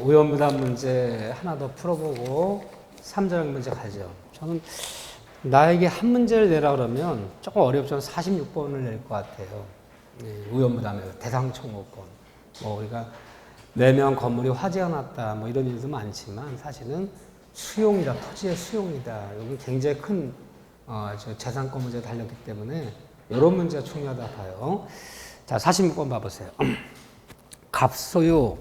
우연부담 문제 하나 더 풀어보고 3절 문제 가죠. 저는 나에게 한 문제를 내라 그러면 조금 어렵지만 46번을 낼 것 같아요. 우연부담에서 대상 청구권. 우리가 매명 건물이 화재가 났다 이런 일도 많지만 사실은 수용이다, 토지의 수용이다. 여기 굉장히 큰 재산권 문제가 달렸기 때문에 이런 문제가 중요하다 봐요. 자, 46번 봐보세요. 갑소유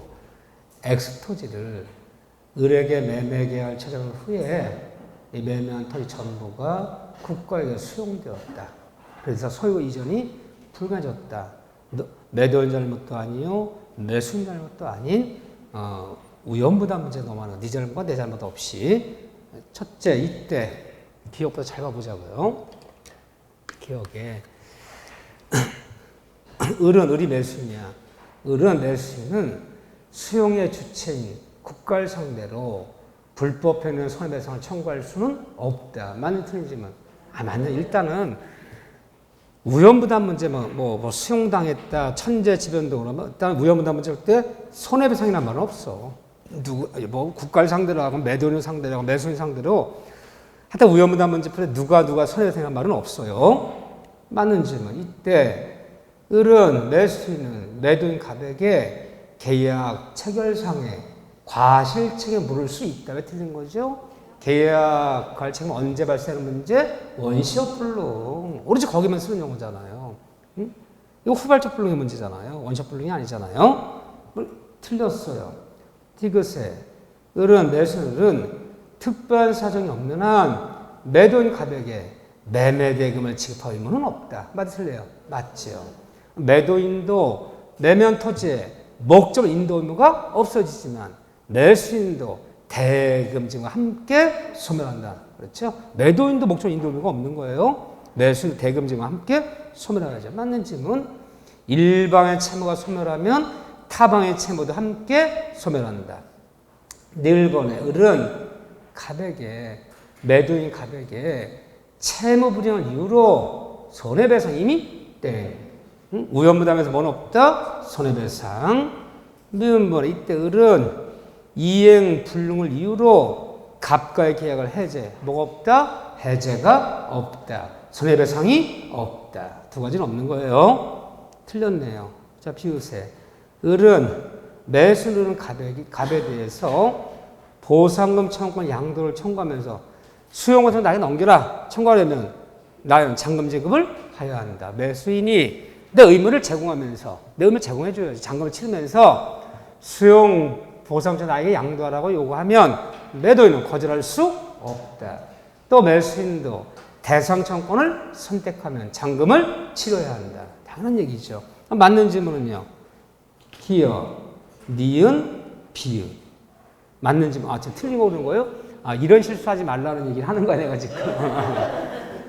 X토지를 을에게 매매 계약을 체결한 후에 이 매매한 토지 전부가 국가에게 수용되었다. 그래서 소유 이전이 불가해졌다. 매도인 잘못도 아니요, 매수인 잘못도 아닌 우연부담 문제 넘어가는 네 잘못과 내 잘못 없이. 첫째, 이때 기억부터 잘 봐보자고요. 기억에 을이 매수인이야. 을은 매수인은 수용의 주체인 국가를 상대로 불법행위의 손해배상을 청구할 수는 없다. 맞는 틀리지만 맞는 일단은 우연부담 문제 수용당했다, 천재지변도 그러면 일단 우연부담 문제 할 때 손해배상이란 말은 없어. 국가를 상대로 하고 매도인을 상대로 하고 매수인 상대로 하여튼 우연부담 문제 풀 때 누가 손해배상이란 말은 없어요. 맞는 질문. 이때 을은 매수인은 매도인 갑에게 계약 체결상에 과실책에 물을 수 있다. 왜 틀린 거죠? 계약 과실책은 언제 발생하는 문제? 원시적 불능. 오로지 거기만 쓰는 용어잖아요. 응? 이거 후발적 불능의 문제잖아요. 원시적 불능이 아니잖아요. 틀렸어요. 디귿에 을은 매수인은 특별한 사정이 없는 한 매도인 갑에게 매매대금을 지급할 의무는 없다. 맞아, 틀려요? 맞죠. 매도인도 매매한 토지에 목적 인도 의무가 없어지지만 매수인도 대금 지급과 함께 소멸한다. 그렇죠? 매도인도 목적 인도 의무가 없는 거예요. 매수인도 대금 지급과 함께 소멸하죠. 맞는 질문. 일방의 채무가 소멸하면 타방의 채무도 함께 소멸한다. 1번에 을은 갑에게 매도인 갑에게 채무 불이행을 이유로 손해배상 이미 땡. 우연부담에서 뭐는 없다? 손해배상. 미음번에 이때 을은 이행 불능을 이유로 갑과의 계약을 해제. 뭐가 없다? 해제가 없다. 손해배상이 없다. 두 가지는 없는 거예요. 틀렸네요. 자, 비우세. 을은 매수는 갑에 대해서 보상금 청구권 양도를 청구하면서 수용권을 나에게 넘겨라. 청구하려면 나는 잔금 지급을 하여야 한다. 매수인이 내 의무를 제공하면서 내 의무를 제공해줘야지. 잔금을 치르면서 수용 보상권 나에게 양도하라고 요구하면 매도인은 거절할 수 없다. 또 매수인도 대상 청구권을 선택하면 잔금을 치러야 한다. 당연한 얘기죠. 맞는 질문은요. 기여, 니은, 비읍. 맞는 질문. 지금 틀린 거 오는 거예요? 이런 실수하지 말라는 얘기를 하는 거야, 내가 지금.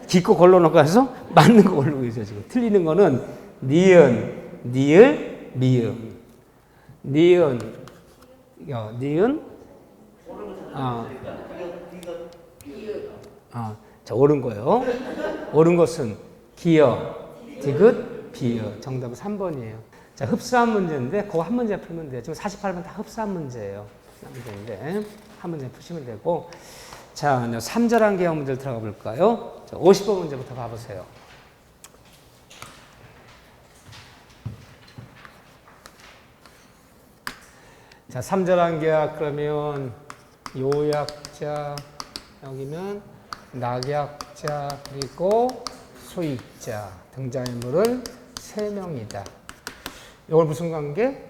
기껏 걸러놓고 해서 맞는 거 고르고 있어요, 지금. 틀리는 거는 니은, 니을, 미음. 니은, 니은, 자, 옳은 거예요. 옳은 것은 기여, 디귿, 비여. 정답은 3번이에요. 자, 흡사한 문제인데, 그거 한 문제 풀면 돼요. 지금 48번 다 흡사한 문제예요. 문제인데, 한 문제 푸시면 되고. 자, 3절한 계약 문제를 들어가 볼까요? 자, 50번 문제부터 봐보세요. 자, 3절한 계약 그러면 요약자, 여기면 낙약자, 그리고 수익자. 등장인물은 3명이다. 이걸 무슨 관계?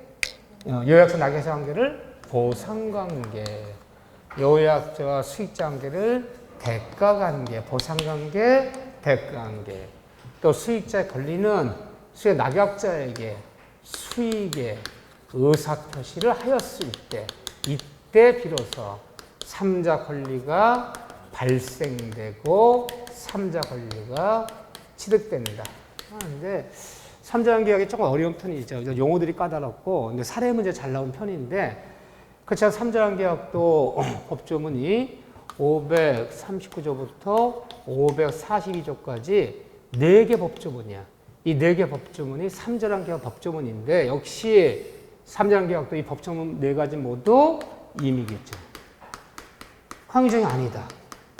요약자, 낙약자 관계를 보상관계. 요약자와 수익자 관계를 대가관계, 보상관계, 대가관계. 또 수익자의 권리는 수익 낙약자에게 수익의 의사표시를 하였을 때, 이때 비로소 3자 권리가 발생되고 3자 권리가 취득된다. 근데 3자 계약이 조금 어려운 편이죠. 용어들이 까다롭고, 근데 사례 문제 잘 나온 편인데, 그렇지만 3자 계약도 법조문이 539조부터 542조까지 4개 법조문이야. 이 4개 법조문이 3자 계약 법조문인데, 역시 3자 계약도 이 법정 네 가지 모두 임의겠죠. 항의정이 아니다.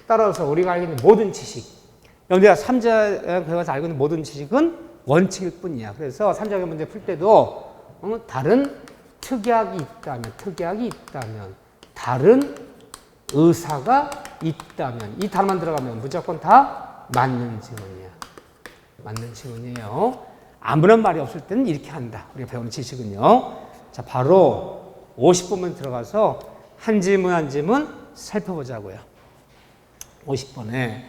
따라서 우리가 알고 있는 모든 지식, 우리가 3자 계약에서 알고 있는 모든 지식은 원칙일 뿐이야. 그래서 3자 계약 문제 풀 때도 다른 특약이 있다면, 다른 의사가 있다면, 이 단어만 들어가면 무조건 다 맞는 지문이야. 맞는 지문이에요. 아무런 말이 없을 때는 이렇게 한다. 우리가 배우는 지식은요. 자, 바로 50번만 들어가서 한 지문 한 지문 살펴보자고요. 50번에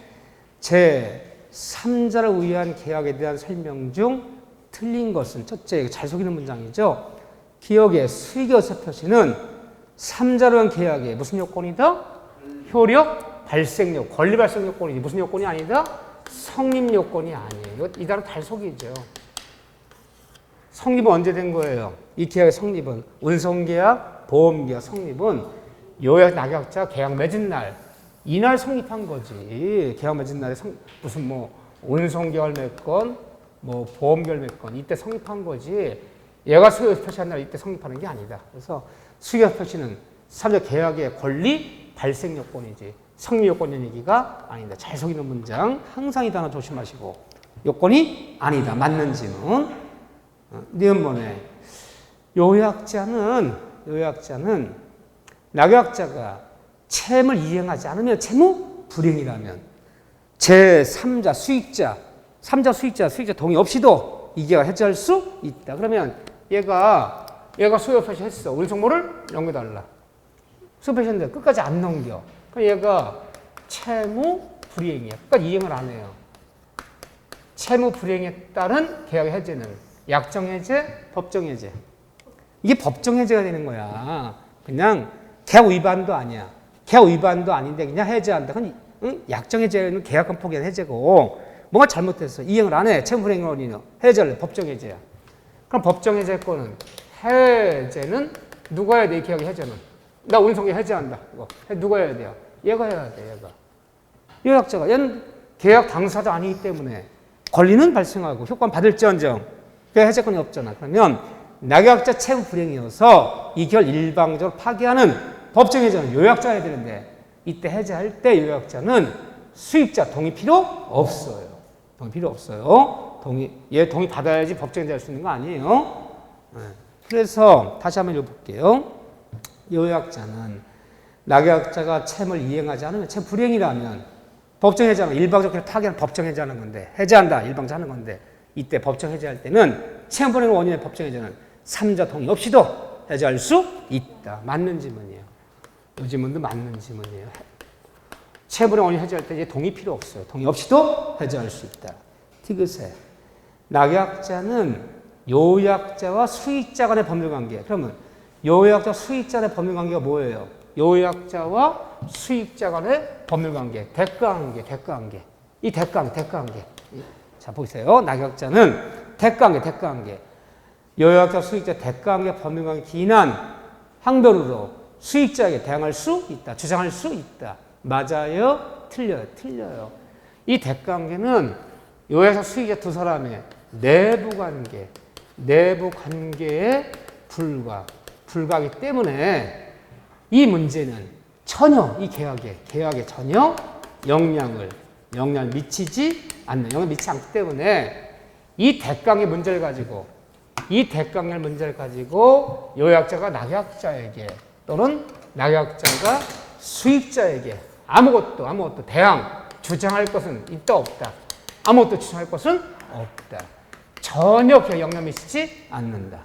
제3자를 위한 계약에 대한 설명 중 틀린 것은 첫째, 잘 속이는 문장이죠. 기억의 수익여서 표시는 3자를 위한 계약에 무슨 요건이다? 효력 발생 요건, 권리 발생 요건이지 무슨 요건이 아니다? 성립 요건이 아니에요. 이 단어 잘 속이죠. 성립은 언제 된 거예요? 이 계약의 성립은 운송계약, 보험계약 성립은 요약 낙약자 계약 맺은 날 이날 성립한 거지. 계약 맺은 날에 무슨 뭐 운송계약을 맺건 뭐 보험계약을 맺건 이때 성립한 거지. 얘가 수익 표시한 날 이때 성립하는 게 아니다. 그래서 수익 표시는 3자 계약의 권리 발생 요건이지 성립 요건의 얘기가 아니다. 잘 속이는 문장 항상 이 단어 조심하시고 요건이 아니다. 맞는 지문. 니은번에 요약자는 낙약자가 채무를 이행하지 않으면 채무 불이행이라면 제3자 수익자 동의 없이도 이 계약을 해지할 수 있다. 그러면 얘가 수요 표시했어. 운송모를 넘겨달라. 수요 표시했는데 끝까지 안 넘겨. 그럼 얘가 채무 불이행이야. 끝까지 이행을 안 해요. 채무 불이행에 따른 계약의 해제는 약정해제, 법정해제. 이게 법정해제가 되는 거야. 그냥 계약 위반도 아니야. 계약 위반도 아닌데 그냥 해제한다. 그럼 약정해제는 계약권 포기한 해제고 뭔가 잘못했어. 이행을 안 해. 채무 불이행 원인은 해제를 법정해제야. 그럼 법정해제권은 해제는 누가 해야 돼? 이 계약의 해제는. 나 운송계 해제한다. 이거. 누가 해야 돼요? 얘가 해야 돼. 얘가. 요약자가 얘는 계약 당사자 아니기 때문에 권리는 발생하고 효과는 받을지언정 해제권이 없잖아. 그러면 낙약자 채무 불이행이어서 이 계약을 일방적으로 파기하는 법정해제는 요약자 해야 되는데 이때 해제할 때 요약자는 수익자 동의 필요 없어요. 동의 필요 없어요. 얘 동의 받아야지 법정해제 할 수 있는 거 아니에요. 그래서 다시 한번 읽어볼게요. 요약자는 낙약자가 채무를 이행하지 않으면 채무 불이행이라면 법정해제하는 일방적으로 파기하는 법정해제하는 건데 해제한다 일방적으로 하는 건데 이때 법정 해제할 때는 채무 불이행 원인의 법정해제는 3자 동의 없이도 해제할 수 있다. 맞는 지문이에요. 이 지문도 맞는 지문이에요. 채무 불이행 원인 해제할 때 이제 동의 필요 없어요. 동의 없이도 해제할 수 있다. 티귿에 낙약자는 요약자와 수익자 간의 법률관계. 그러면 요약자, 수익자 간의 법률관계가 뭐예요? 요약자와 수익자 간의 법률관계. 대가관계. 이 대가관계. 자, 보세요. 낙약자는 대가관계. 요약자, 수익자 대가관계 법률관계 기인한 항변으로 수익자에게 대항할 수 있다. 주장할 수 있다. 맞아요? 틀려요. 이 대가관계는 요약자, 수익자 두 사람의 내부 관계에 불과하기 때문에 이 문제는 전혀 이 계약에 전혀 영향을 미치지 않는, 영향을 미치지 않기 때문에 이 대가관계 문제를 가지고 요약자가 낙약자에게 또는 낙약자가 수익자에게 아무것도 대항, 주장할 것은 있다 없다. 아무것도 주장할 것은 없다. 전혀 영향 미치지 않는다.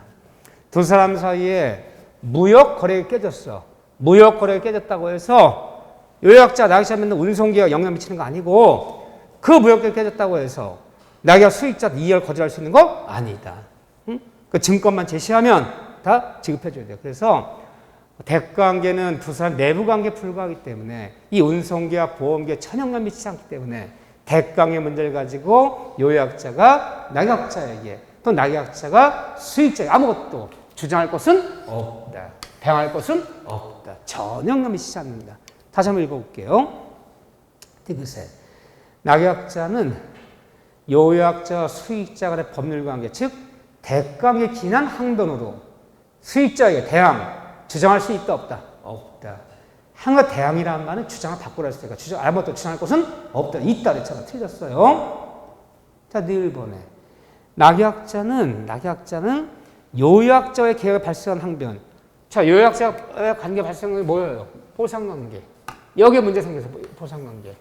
두 사람 사이에 무역 거래가 깨졌어. 무역 거래가 깨졌다고 해서 요약자 낙약자 맺는 운송계약 영향 미치는 거 아니고 그 무역 거래가 깨졌다고 해서 낙약 수익자 이해를 거절할 수 있는 거 아니다. 그 증권만 제시하면 다 지급해줘야 돼요. 그래서 대가관계는 두 사람 내부 관계에 불과하기 때문에 이 운송계약, 보험계약 전혀 영향 미치지 않기 때문에 대가관계 문제를 가지고 요약자가 낙약자에게 또 낙약자가 수익자에게 아무것도 주장할 것은 없다. 대항할 것은 없다. 전혀 영향 미치지 않는다. 다시 한번 읽어볼게요. 티귿에 낙약자는 요약자와 수익자 간의 법률관계 즉 대가관계 기인한 항변으로 수익자에게 대항, 주장할 수 있다, 없다? 없다. 항상 대항이라는 말은 주장을 바꾸라 했으니까 아무것도 주장할 것은 없다. 있다 그랬잖아. 틀렸어요. 자, 늘 보내. 낙약자는 요약자의 계획을 발생한 항변. 자, 요약자의 관계 발생한 게 뭐예요? 보상관계. 여기에 문제 생겨서 보상관계.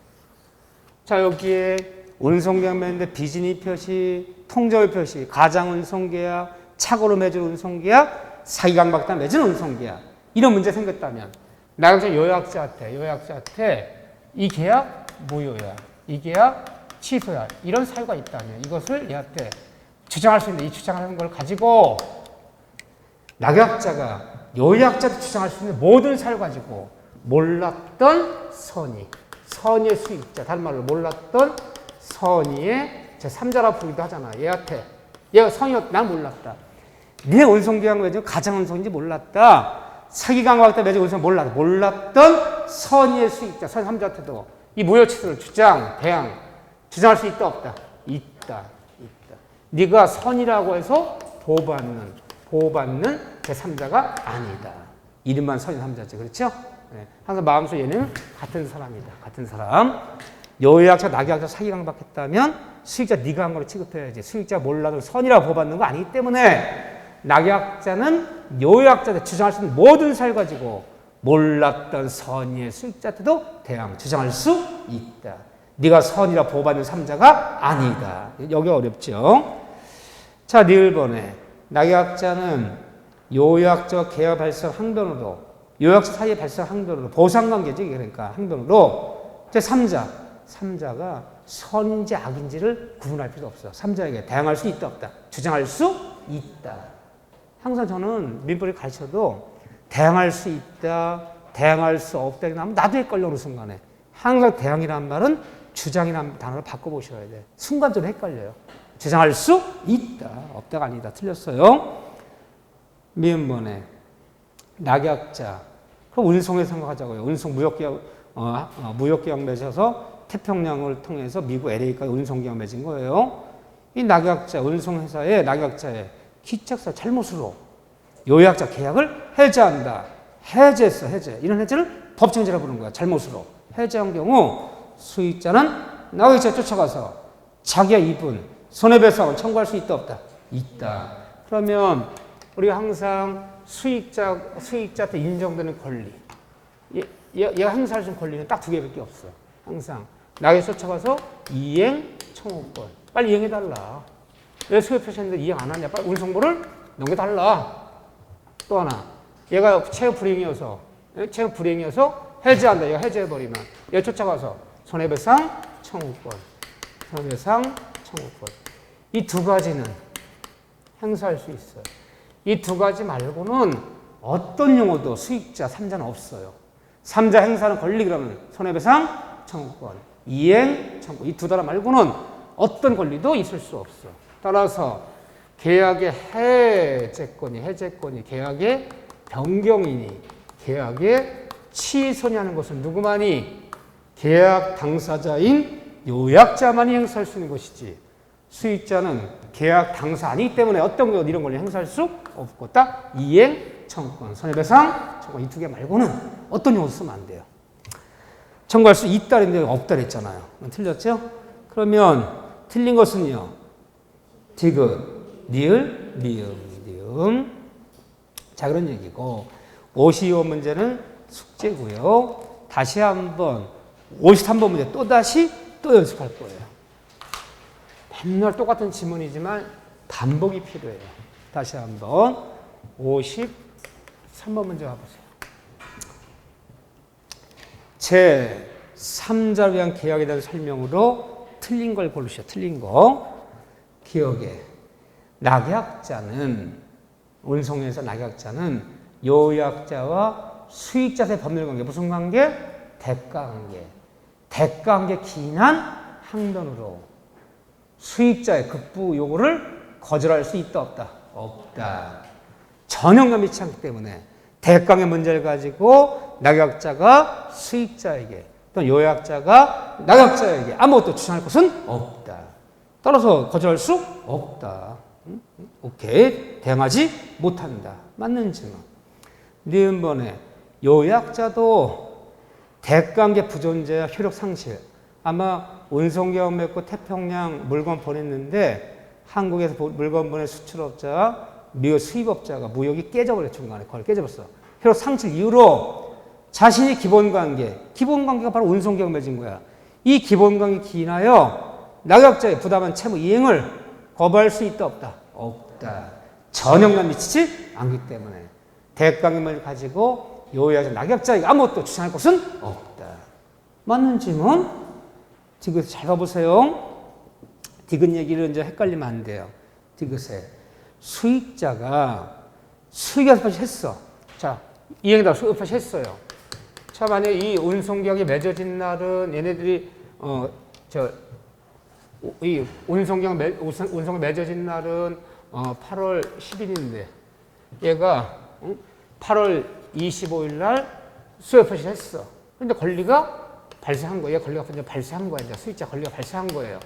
자, 여기에 운송계약인데 비진이 표시, 통정의 표시, 가장 운송계약, 착오로 맺은 운송계약, 사기강박단 맺은 운송계약. 이런 문제 생겼다면 낙약자 요약자한테 이 계약 무효야. 이 계약 취소야. 이런 사유가 있다면 이것을 얘한테 주장할 수 있는 이 주장하는 걸 가지고 낙약자가 요약자도 주장할 수 있는 모든 사유를 가지고 몰랐던 선의의 수익자, 다른 말로 몰랐던 선의의 제3자라 부르기도 하잖아. 얘가 선의였다. 난 몰랐다. 네 운송계약 맺은 가장 운송인지 몰랐다. 사기강박단 맺은 운송 몰랐다. 몰랐던 선의의 수익자, 선3자한테도 이 무효취소를 대항, 주장할 수 있다, 없다? 있다. 네가 선이라고 해서 보호받는 제3자가 아니다. 이름만 선의 3자지. 그렇죠? 네. 항상 마음속에 얘는 같은 사람이다. 같은 사람. 요약자, 낙약자, 사기강박했다면 수익자 네가 한 거로 취급해야지. 수익자 몰라도 선이라고 보호받는 거 아니기 때문에 낙약자는 요약자한테 주장할 수 있는 모든 사유 가지고 몰랐던 선의의 수익자한테도 대항, 주장할 수 있다. 네가 선이라 보호받는 3자가 아니다. 여기 어렵죠? 자, 늘 보내. 낙약자는 요약자와 계약 발생 항변으로, 요약자 사이에 발생 항변으로, 보상관계지, 그러니까 항변으로, 삼자가 선인지 악인지를 구분할 필요 없어. 3자에게 대항할 수 있다, 없다? 주장할 수 있다. 항상 저는 민법을 가르쳐도 대항할 수 있다, 대항할 수 없다, 이러면 나도 헷갈려, 어느 순간에. 항상 대항이라는 말은 주장이라는 단어를 바꿔보셔야 돼. 순간적으로 헷갈려요. 주장할 수 있다, 없다가 아니다. 틀렸어요. 미음번에 낙약자. 그럼 운송에 생각하자고요. 운송 무역계약 맺어서 태평양을 통해서 미국 LA까지 운송계약 맺은 거예요. 이 낙약자, 운송회사의 낙약자의 기책사 잘못으로 요약자 계약을 해제한다. 해제했어, 해제. 이런 해제를 법정해제라 부르는 거야. 잘못으로. 해제한 경우 수익자는 낙약자 쫓아가서 자기의 이분, 손해배상을 청구할 수 있다, 없다? 있다. 그러면 우리가 항상 수익자한테 인정되는 권리, 얘가 행사할 수 있는 권리는 딱 2개밖에 없어. 항상 낙약자 쫓아가서 이행 청구권. 빨리 이행해달라. 왜 수요 표시했는데 이행 안 하냐? 빨리 운송부를 넘겨달라. 또 하나, 얘가 채무 불이행이어서 해제한다. 얘가 해제해버리면 얘 쫓아가서 손해배상 청구권. 이 2가지는 행사할 수 있어요. 이 2가지 말고는 어떤 용어도 수익자 3자는 없어요. 3자 행사는 권리 그러면 손해배상 청구권, 이행 청구. 이 2 단어 말고는 어떤 권리도 있을 수 없어. 따라서 계약의 해제권이 계약의 변경이니 계약의 취소니 하는 것은 누구만이? 계약 당사자인 요약자만이 행사할 수 있는 것이지, 수익자는 계약 당사 아니기 때문에 어떤 것 이런 걸 행사할 수 없고, 딱 이행 청구권, 손해배상 청구권 이 2개 말고는 어떤 용어 쓰면 안 돼요. 청구할 수 있다 했는데 없다 했잖아요. 틀렸죠? 그러면 틀린 것은요, 디귿, 니을, 미음. 자, 그런 얘기고, 52번 문제는 숙제고요. 다시 한번 53번 문제 또 연습할 거예요. 맨날 똑같은 지문이지만 반복이 필요해요. 다시 한번 53번 문제 와보세요. 제3자를 위한 계약에 대한 설명으로 틀린 걸 고르시오. 틀린 거. 기억에. 낙약자는, 운송에서 낙약자는 요약자와 수익자의 법률 관계. 무슨 관계? 대가 관계. 대가 관계 기인한 항변으로 수익자의 급부 요구를 거절할 수 있다, 없다? 없다. 전혀 연미치 않기 때문에 대가의 문제를 가지고 낙약자가 수익자에게 또는 요약자가 낙약자에게 아무것도 주장할 것은 없다. 따라서 거절할 수 없다. 오케이. 대응하지 못한다. 맞는지는. 니은번에 요약자도 대관계 부존재와 효력 상실. 아마 운송계약 맺고 태평양 물건 보냈는데 한국에서 물건 보낸 수출업자와 미국 수입업자가 무역이 깨져버려 중간에 거의 깨져버렸어. 효력 상실 이후로 자신이 기본관계가 바로 운송계약 맺은 거야. 이 기본관계 기인하여 낙약자의 부담한 채무 이행을 거부할 수 있다 없다? 없다. 전혀 영향 미치지 않기 때문에 대관계를 가지고 요약자 낙약자에게 아무것도 주장할 것은 없다. 맞는 질문? 디귿 잘 봐보세요. 디귿 얘기를 이제 헷갈리면 안 돼요. 디귿에 수익자가 수익을 했어. 자, 이행에다 수익을 했어요. 자, 만약에 이 운송계약이 맺어진 날은 얘네들이 이 운송계약 맺어진 날은 8월 10일인데 얘가 8월 25일 날 수익 표시를 했어. 근데 권리가 발생한 거예요. 권리가 발생한 거예요. 이제 수익자 권리가 발생한 거예요.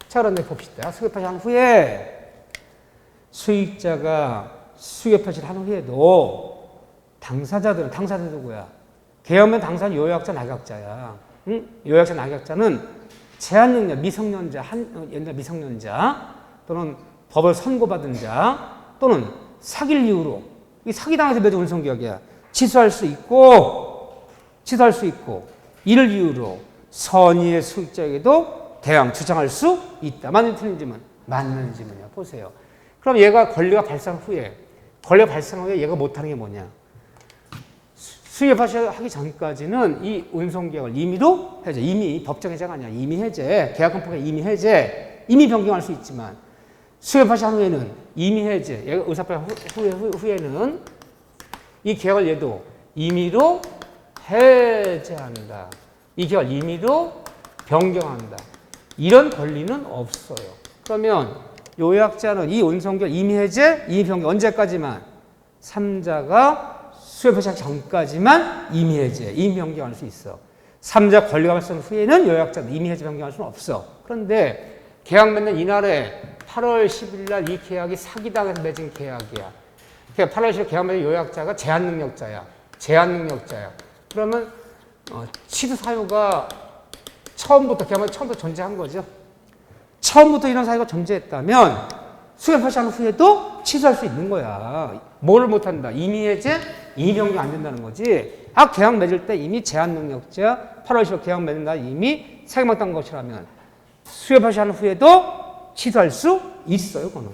자, 그런데 봅시다. 수익 표시한 후에 수익자가 수익 표시를 한 후에도 당사자들은 누구야? 계엄의 당사자는 요약자, 낙약자야. 응? 요약자, 낙약자는 제한능력, 미성년자, 옛날 미성년자 또는 법을 선고받은 자 또는 사기를 이유로 이 사기당해서 맺은 운송계약이야. 취소할 수 있고 이를 이유로 선의의 수익자에게도 대항 주장할 수 있다. 맞는 틀린지만 맞는 질문이야. 보세요. 그럼 얘가 권리가 발생한 후에 얘가 못하는 게 뭐냐? 수익 발생하기 전까지는 이 운송계약을 임의로 해제, 이미 법정 해제가 아니야. 임의 해제, 계약금포가 임의 해제, 임의 변경할 수 있지만 수익 발생한 후에는 임의 해제, 얘가 의사표현 후에는 이 계약을 얘도 임의로 해제한다. 이 계약을 임의로 변경한다. 이런 권리는 없어요. 그러면 요약자는 이 운송계약 임의 해제, 임의 변경 언제까지만? 3자가 수익 발생하기 전까지만 임의 해제, 임의 변경할 수 있어. 3자 권리가 발생 후에는 요약자는 임의 해제 변경할 수는 없어. 그런데 계약 맺는 이날에 8월 10일 날 이 계약이 사기당해서 맺은 계약이야. 그러니까 8월 10일 계약 맺은 요약자가 제한능력자야. 그러면 취소 사유가 처음부터 존재한 거죠. 처음부터 이런 사유가 존재했다면 수익 발생한 후에도 취소할 수 있는 거야. 뭐를 못한다? 임의 해제, 임의 변경 안 된다는 거지. 계약 맺을 때 이미 제한능력자 8월 10일 계약 맺는 날 이미 사기당한 것이라면 수익 발생한 후에도 취소할 수 있어요. 그거는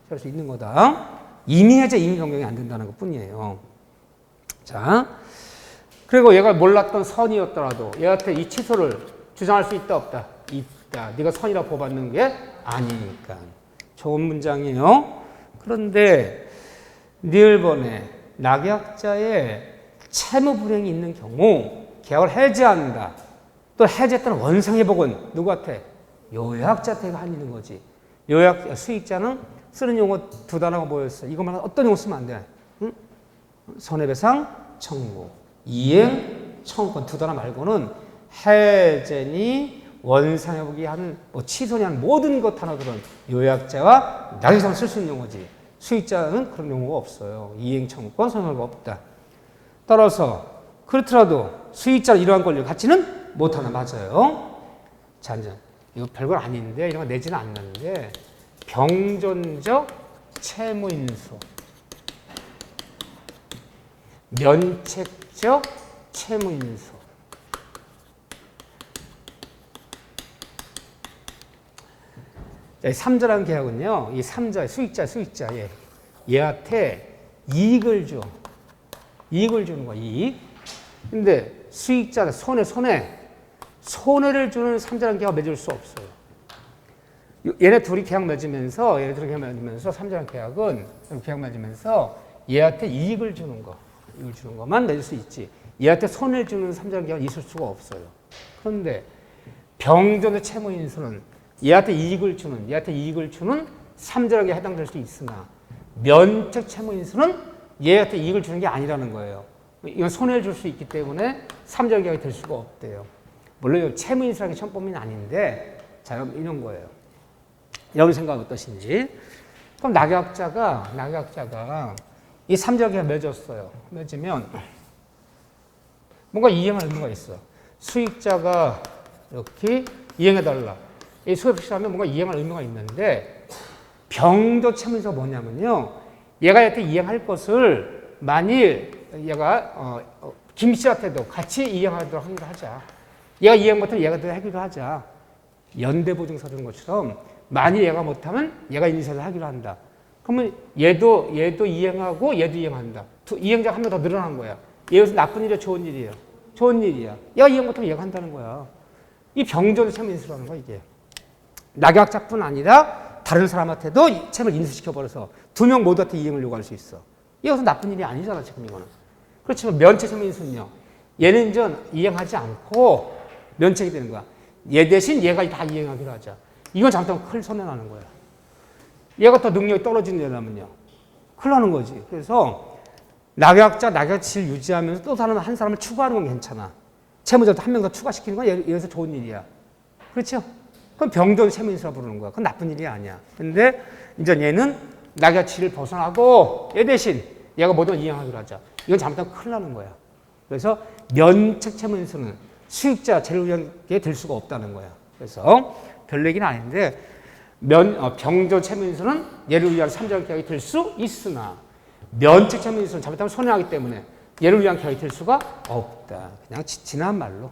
취소할 수 있는 거다. 임의 해제, 임의 변경이 안 된다는 것 뿐이에요. 자, 그리고 얘가 몰랐던 선이었더라도 얘한테 이 취소를 주장할 수 있다 없다? 있다. 네가 선이라고 뽑았는 게 아니니까. 좋은 문장이에요. 그런데 니을번에 낙약자의 채무 불이행이 있는 경우 계약을 해제한다. 또 해제했다는 원상회복은 누구한테? 요약자한테 하는 거지. 수익자는 쓰는 용어 두 단어가 뭐였어? 이것만 어떤 용어 쓰면 안 돼? 응? 손해배상 청구, 이행 청구권 두 단어 말고는 해제니 원상회복이 하는 취소니 하는 모든 것 단어들은 요약자와 낙약자만 쓸 수 있는 용어지. 수익자는 그런 용어가 없어요. 이행 청구권, 손해배상 없다. 따라서 그렇더라도 수익자는 이러한 권리를 갖지는 못하나 맞아요. 자, 이제 이거 별건 아닌데 이런 거 내지는 않는데 병존적 채무인수, 면책적 채무인수. 자, 3자라는 계약은요, 이 3자, 수익자, 얘한테 이익을 줘. 이익을 주는 거야, 이익. 근데 수익자는 손해를 주는 3자라는 계약을 맺을 수 없어요. 얘네 둘이 계약 맺으면서 3자라는 계약 맺으면서 얘한테 이익을 주는 것만 맺을 수 있지. 얘한테 손해를 주는 3자라는 계약은 있을 수가 없어요. 그런데 병존의 채무인수는 얘한테 이익을 주는 3자라는 게 해당될 수 있으나 면책 채무인수는 얘한테 이익을 주는 게 아니라는 거예요. 이건 손해를 줄 수 있기 때문에 3자라는 계약이 될 수가 없대요. 물론 채무인수라는 게 처음법은 아닌데 자, 이런 거예요. 여러분 생각은 어떠신지? 그럼 낙약자가 이 3자계가 맺었어요. 맺으면 뭔가 이행할 의무가 있어. 수익자가 이렇게 이행해달라. 이 수익자면 뭔가 이행할 의무가 있는데 병조 채무에서 뭐냐면요. 얘가 이렇게 이행할 것을 만일 얘가 김 씨한테도 같이 이행하도록 하자. 얘가 이행 못하면 얘가 더 하기로 하자. 연대보증서 주는 것처럼 만일 얘가 못하면 얘가 인쇄를 하기로 한다. 그러면 얘도 이행하고 얘도 이행한다. 이행자가 한 명 더 늘어난 거야. 얘에서 나쁜 일이야, 좋은 일이야? 좋은 일이야. 얘가 이행 못하면 얘가 한다는 거야. 이 병조도 채무 인수라는 거야, 이게. 낙약자뿐 아니라 다른 사람한테도 채무를 인수시켜버려서 두 명 모두한테 이행을 요구할 수 있어. 이것은 나쁜 일이 아니잖아, 지금 이거는. 그렇지만 면책 채무 인수는요. 얘는 이제 이행하지 않고 면책이 되는 거야. 얘 대신 얘가 다 이행하기로 하자. 이건 잘못하면 큰일 손해나는 거야. 얘가 더 능력이 떨어지는 애라면요. 큰일 나는 거지. 그래서 낙약자를 유지하면서 또 한 사람을 추가하는 건 괜찮아. 채무자도 한 명 더 추가시키는 건 여기서 좋은 일이야. 그렇죠? 그건 병조 채무인수라 부르는 거야. 그건 나쁜 일이 아니야. 근데 이제 얘는 낙약치를 벗어나고 얘 대신 얘가 뭐든 이행하기로 하자. 이건 잘못하면 큰일 나는 거야. 그래서 면책 채무인수는 수익자 재료량에 될 수가 없다는 거야. 그래서 별 얘기는 아닌데 병조 채무인수는 얘를 위한 3자 계약이 될 수 있으나 면책 채무인수는 잘못하면 손해하기 때문에 얘를 위한 계약이 될 수가 없다. 그냥 지난 말로.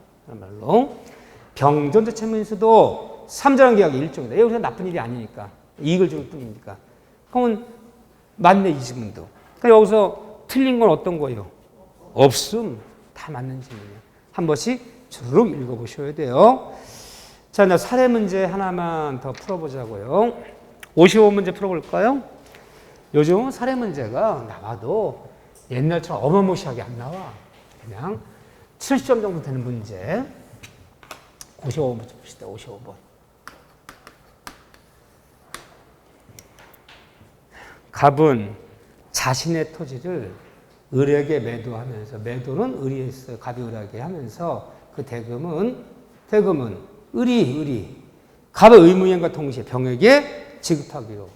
병존재 채무인수도 3자랑 계약의 일종이다. 이거 나쁜 일이 아니니까. 이익을 줄 뿐이니까. 그러면 맞네, 이 질문도. 그러니까 여기서 틀린 건 어떤 거예요? 없음. 다 맞는 질문이에요. 한 번씩 주르륵 읽어보셔야 돼요. 자, 이제 사례 문제 하나만 더 풀어보자고요. 55문제 풀어볼까요? 요즘 사례 문제가 나와도 옛날처럼 어마무시하게 안 나와. 그냥 70점 정도 되는 문제. 55번 봅시다. 55번. 갑은 자신의 토지를 을에게 매도하면서, 매도는 을이 했어요. 갑이 을에게 하면서 그 대금은 을이 갑의 의무이행과 동시에 병에게 지급하기로.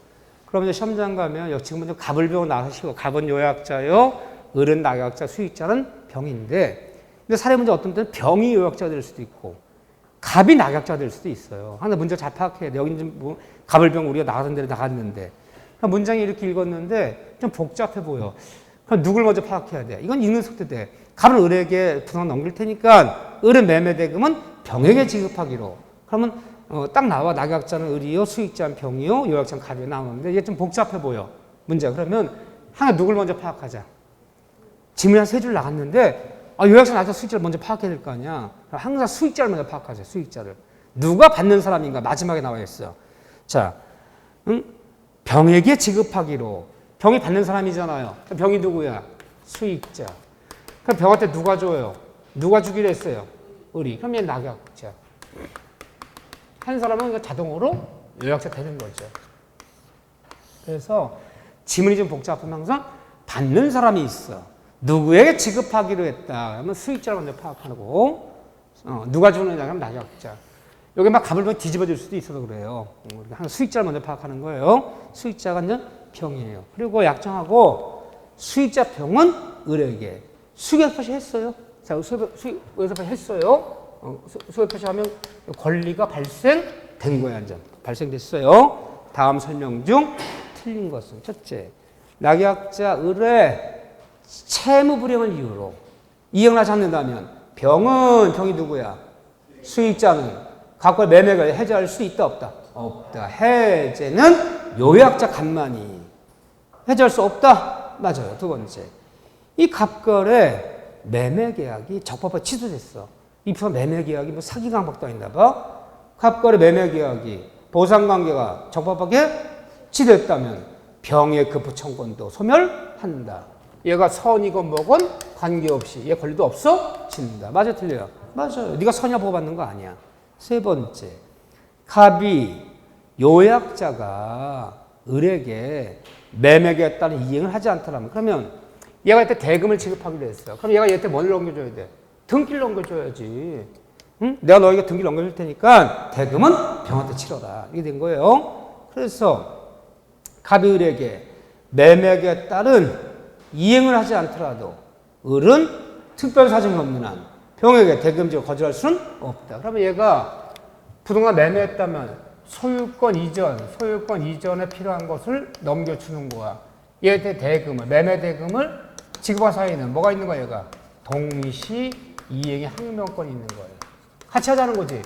그러면 시험장 가면 지금 먼저 갑을 병 나가시고, 갑은 요약자요, 을은 낙약자, 수익자는 병인데, 근데 사례 문제 어떤 때는 병이 요약자가 될 수도 있고 갑이 낙약자가 될 수도 있어요. 하나 문제 잘 파악해야 돼. 여기는 뭐 갑을 병 우리가 나가던 데로 나갔는데 문장이 이렇게 읽었는데 좀 복잡해 보여. 그럼 누굴 먼저 파악해야 돼? 이건 읽는 속도 돼. 갑은 을에게 부동산 넘길 테니까 을은 매매 대금은 병에게 지급하기로. 그러면 딱 나와. 낙약자는 을이요, 수익자는 병이요, 요약자는 갑이 나오는데 이게 좀 복잡해 보여. 문제가. 그러면 하나 누굴 먼저 파악하자. 지문이 한 3줄 나갔는데 요약자 낙약자 수익자를 먼저 파악해야 될 거 아니야. 항상 수익자를 먼저 파악하자. 수익자를. 누가 받는 사람인가 마지막에 나와 있어. 자, 병에게 지급하기로. 병이 받는 사람이잖아요. 병이 누구야? 수익자. 그럼 병한테 누가 줘요? 누가 주기로 했어요? 을이. 그럼 얘 낙약자. 한 사람은 자동으로 요약자 되는 거죠. 그래서 지문이 좀 복잡하면 항상 받는 사람이 있어. 누구에게 지급하기로 했다. 그러면 수익자를 먼저 파악하고, 누가 주느냐 하면 낙약자. 여기 막 갑을 뒤집어질 수도 있어서 그래요. 항상 수익자를 먼저 파악하는 거예요. 수익자가 이제 병이에요. 그리고 약정하고 수익자 병은 을에게. 수익에서 표시했어요. 자, 수익에서 표시했어요. 수익 표시하면 권리가 발생된 거야, 이제. 발생됐어요. 다음 설명 중 틀린 것은 첫째, 낙약자 을의 채무 불이행을 이유로 이행을 하지 않는다면 병이 누구야? 수익자는 갑과 매매가 해제할 수 있다, 없다? 없다. 해제는 요약자 갑만이. 해제할 수 없다? 맞아요. 두 번째, 이 갑걸의 매매 계약이 적법하게 취소됐어. 이 매매 계약이 뭐 사기 강박도 아닌가 봐. 갑걸의 매매 계약이 보상 관계가 적법하게 취소됐다면 병의 급부 청구권도 소멸한다. 얘가 선이건 뭐건 관계없이 얘 권리도 없어진다. 맞아, 틀려요? 맞아요. 네가 선이야 보호받는 거 아니야. 세 번째, 갑이 요약자가 을에게 매매계에 따른 이행을 하지 않더라면, 그러면 얘가 이때 대금을 지급하기로 했어요. 그럼 얘가 얘한테 뭘 넘겨줘야 돼? 등기를 넘겨줘야지. 응? 내가 너에게 등기를 넘겨줄 테니까 대금은 병한테 치러라. 이게 된 거예요. 그래서 갑이 을에게 매매계에 따른 이행을 하지 않더라도 을은 특별 사정이 없는 한 병에게 대금지고 거절할 수는 없다. 그러면 얘가 부동산 매매했다면 소유권 이전에 필요한 것을 넘겨주는 거야. 얘한테 대금을, 매매 대금을 지급할 사이에는 뭐가 있는 거야, 얘가? 동시 이행의 항명권이 있는 거예요. 같이 하자는 거지.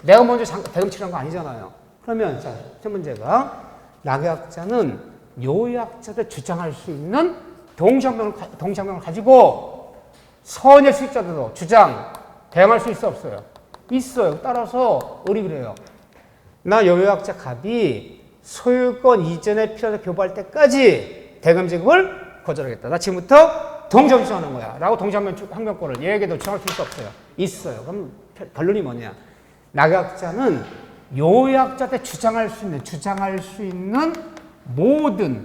내가 먼저 대금 치르는 거 아니잖아요. 그러면 자, 첫 문제가 낙약자는 요약자들 주장할 수 있는 동시항명을 가지고 선의 수익자들도 주장, 대항할 수 있어 없어요? 있어요. 따라서 을이 그래요. 나 요약자 갑이 소유권 이전에 필요해서 교부할 때까지 대금 지급을 거절하겠다. 나 지금부터 동시항명 주장하는 거야. 라고 동시항명권을 얘에게도 주장할 수 있어 없어요? 있어요. 그럼 결론이 뭐냐? 낙약자는 요약자한테 주장할 수 있는 모든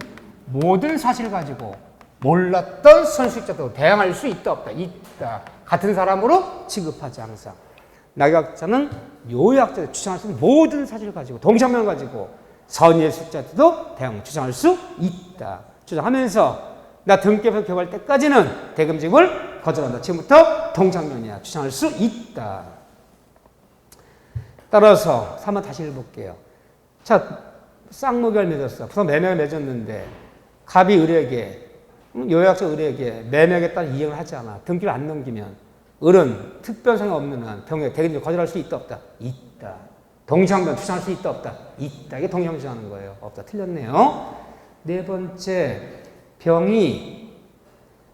사실을 가지고 몰랐던 선수익자도 대항할 수 있다 없다? 있다. 같은 사람으로 취급하지 항상. 낙약자는 요약자한테 주장할 수 있는 모든 사실을 가지고 동시항명을 가지고 선의의 수익자도 주장할 수 있다. 주장하면서 나 등기부에서 교부할 때까지는 대금 지급을 거절한다. 지금부터 동시항명이야. 주장할 수 있다. 따라서 3번 다시 읽어볼게요. 자, 쌍무결 맺었어. 부산 매매를 맺었는데 갑이 을에게, 요약자 을에게 매매에 따라 이행을 하지 않아. 등기를 안 넘기면 을은 특별성이 없는 한 병에 대금을 거절할 수 있다 없다? 있다. 동시항명 주장할 수 있다 없다? 있다. 이게 동시항명 주장하는 거예요. 없다. 틀렸네요. 네 번째, 병이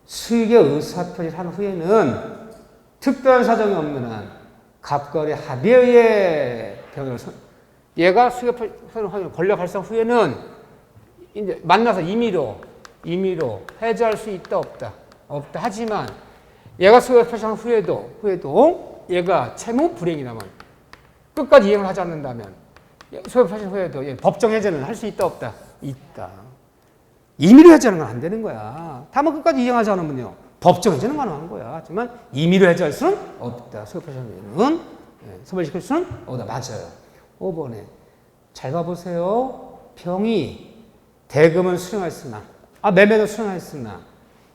수익의 의사표시를 한 후에는 특별한 사정이 없는 한 갑거래 합의에 의해 병을 얘가 수익의 권력 발생 후에는 이제 만나서 임의로 해제할 수 있다 없다? 없다. 하지만 얘가 수익의 표시한 후에도 얘가 채무 불이행이 나면 끝까지 이행을 하지 않는다면 수익의 표시한 후에도 법정 해제는 할 수 있다 없다? 있다. 임의로 해제하는 건 안 되는 거야. 다만 끝까지 이행하지 않으면요. 법정 해제는 가능한 거야. 하지만 임의로 해제할 수는 없다. 소유표시는 소멸시킬 수는 없다. 맞아요. 5번에 잘 봐보세요. 병이 대금은 수령했으나 매매도 수령했으나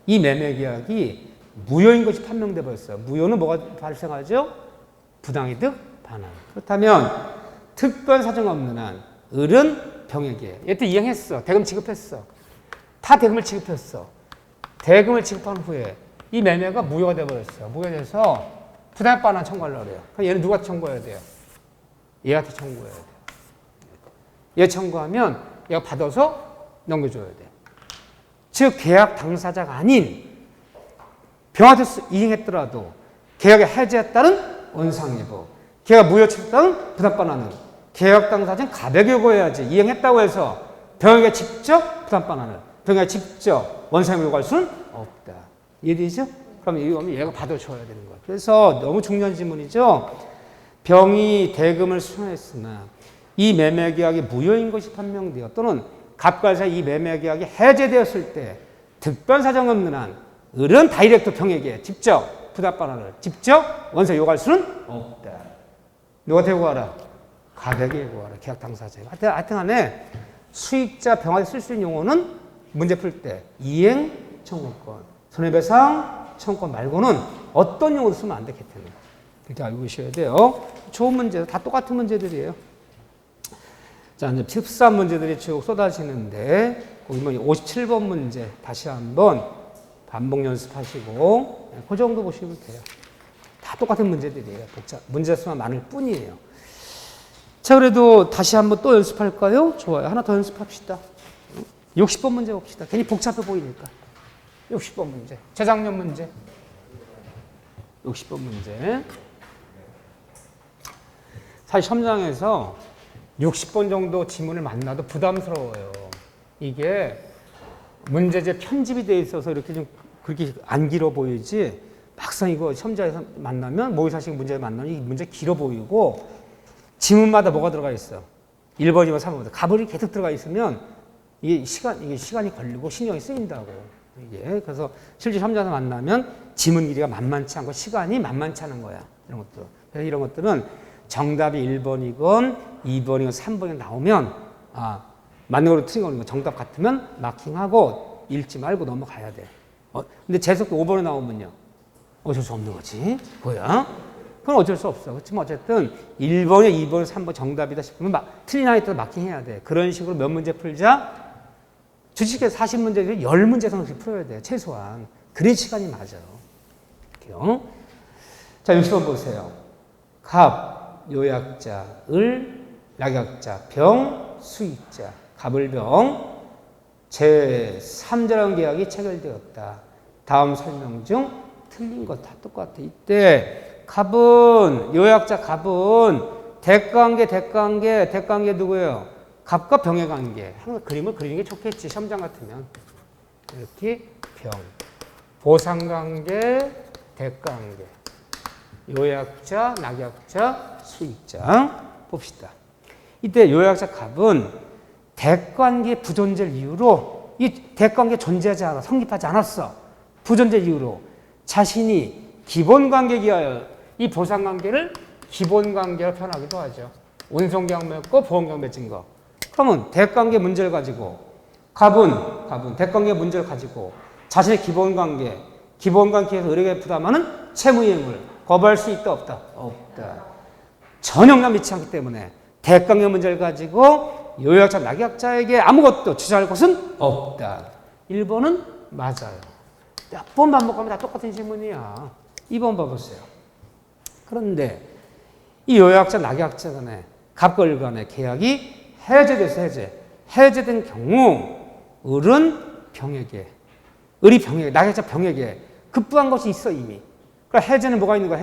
이 매매 계약이 무효인 것이 판명돼 버렸어요. 무효는 뭐가 발생하죠? 부당이득 반환. 그렇다면 특별 사정 없는 한 을은 병에게 얘도 이행했어. 대금 지급했어. 다 대금을 지급했어. 대금을 지급한 후에 이 매매가 무효가 돼버렸어요. 무효돼서 부당 반환 청구하려고 그래요. 그럼 얘는 누구한테 청구해야 돼요? 얘한테 청구해야 돼요. 얘 청구하면 얘가 받아서 넘겨줘야 돼요. 즉 계약 당사자가 아닌 병한테 이행했더라도 계약에 해지에 따른 원상회부, 계약 무효 체에 따른 부당 반환은 계약 당사자는 갑에게 요구해야지. 이행했다고 해서 병에게 직접 부당 반환을 병에게 직접 원상회부 요구할 수는 없다. 이해되죠? 그럼 이거면 얘가 받아줘야 되는 거야. 그래서 너무 중요한 질문이죠. 병이 대금을 수령했으나 이 매매 계약이 무효인 것이 판명되어 또는 갑과 사이 이 매매 계약이 해제되었을 때 특별 사정 없는 한 을은 다이렉트 병에게 직접 부당 반환을 직접 원세 요구할 수는 없다. 누구한테 요구하라? 갑에게 요구하라. 계약 당사자가. 하여튼 간에 수익자 병한테 쓸 수 있는 용어는 문제 풀 때 이행 청구권, 손해배상 청구권 말고는 어떤 용어로 쓰면 안 되기 때문에 이렇게 알고 계셔야 돼요. 좋은 문제, 다 똑같은 문제들이에요. 자, 이제 13 문제들이 쭉 쏟아지는데, 거기 57번 문제 다시 한번 반복 연습하시고, 그 정도 보시면 돼요. 다 똑같은 문제들이에요. 문제 수만 많을 뿐이에요. 자, 그래도 다시 한번 또 연습할까요? 좋아요. 하나 더 연습합시다. 60번 문제 봅시다. 괜히 복잡해 보이니까. 60번 문제. 재작년 문제. 60번 문제. 사실 시험장에서 60번 정도 지문을 만나도 부담스러워요. 이게 문제제 편집이 돼 있어서 이렇게 좀 그렇게 안 길어 보이지, 막상 이거 시험장에서 만나면 모의사식 문제를 만나면 이 문제 길어 보이고 지문마다 뭐가 들어가 있어. 1번이면 3번이면 가벌이 계속 들어가 있으면 이게 시간이 걸리고 신경이 쓰인다고. 이게 그래서 실제 시험장에서 만나면 지문 길이가 만만치 않고 시간이 만만치 않은 거야. 이런 것들. 그래서 이런 것들은 정답이 1번이건 2번이건 3번이 나오면 맞는 거로 틀린 거는 정답 같으면 마킹하고 읽지 말고 넘어가야 돼. 근데 재수없게 5번에 나오면요. 어쩔 수 없는 거지. 뭐야? 그건 어쩔 수 없어. 그렇지만 어쨌든 1번에 2번, 3번 정답이다 싶으면 틀린 아이 또 마킹해야 돼. 그런 식으로 몇 문제 풀자? 주식에서 40문제 중에 10문제 정도씩 풀어야 돼. 최소한. 그래 시간이 맞아요. 이렇게요. 자, 60번 보세요. 갑, 요약자, 을, 낙약자, 병, 수익자. 갑을병, 제3자라는 계약이 체결되었다. 다음 설명 중 틀린 거 다 똑같아. 이때 갑은, 요약자 갑은 대가관계 누구예요? 갑과 병의 관계. 항상 그림을 그리는 게 좋겠지. 시험장 같으면. 이렇게 병. 보상관계, 대가관계. 요약자, 낙약자, 수익자. 봅시다. 이때 요약자 갑은 대가관계 부존재를 이유로 이 대가관계 존재하지 않아. 성립하지 않았어. 부존재 이유로 자신이 기본관계에 기하여 이 보상관계를 기본관계로 표현하기도 하죠. 운송계약 맺고 보험계약 맺은 거. 그러면 대가관계 문제를 가지고 갑은 대가관계 문제를 가지고 자신의 기본관계에서 의뢰에 부담하는 채무이행을 거부할 수 있다 없다? 없다. 전혀 영향 미치지 않기 때문에 대가관계 문제를 가지고 요약자, 낙약자에게 아무것도 주장할 것은 없다. 1번은 맞아요. 몇 번 반복하면 다 똑같은 질문이야. 2번 봐보세요. 그런데 이 요약자, 낙약자 간에 갑과 을 간의 계약이 해제돼서 해제된 경우 을은 병에게, 을이 병에게, 낙약자 병에게 급부한 것이 있어 이미. 그러니까 해제는 뭐가 있는 거야?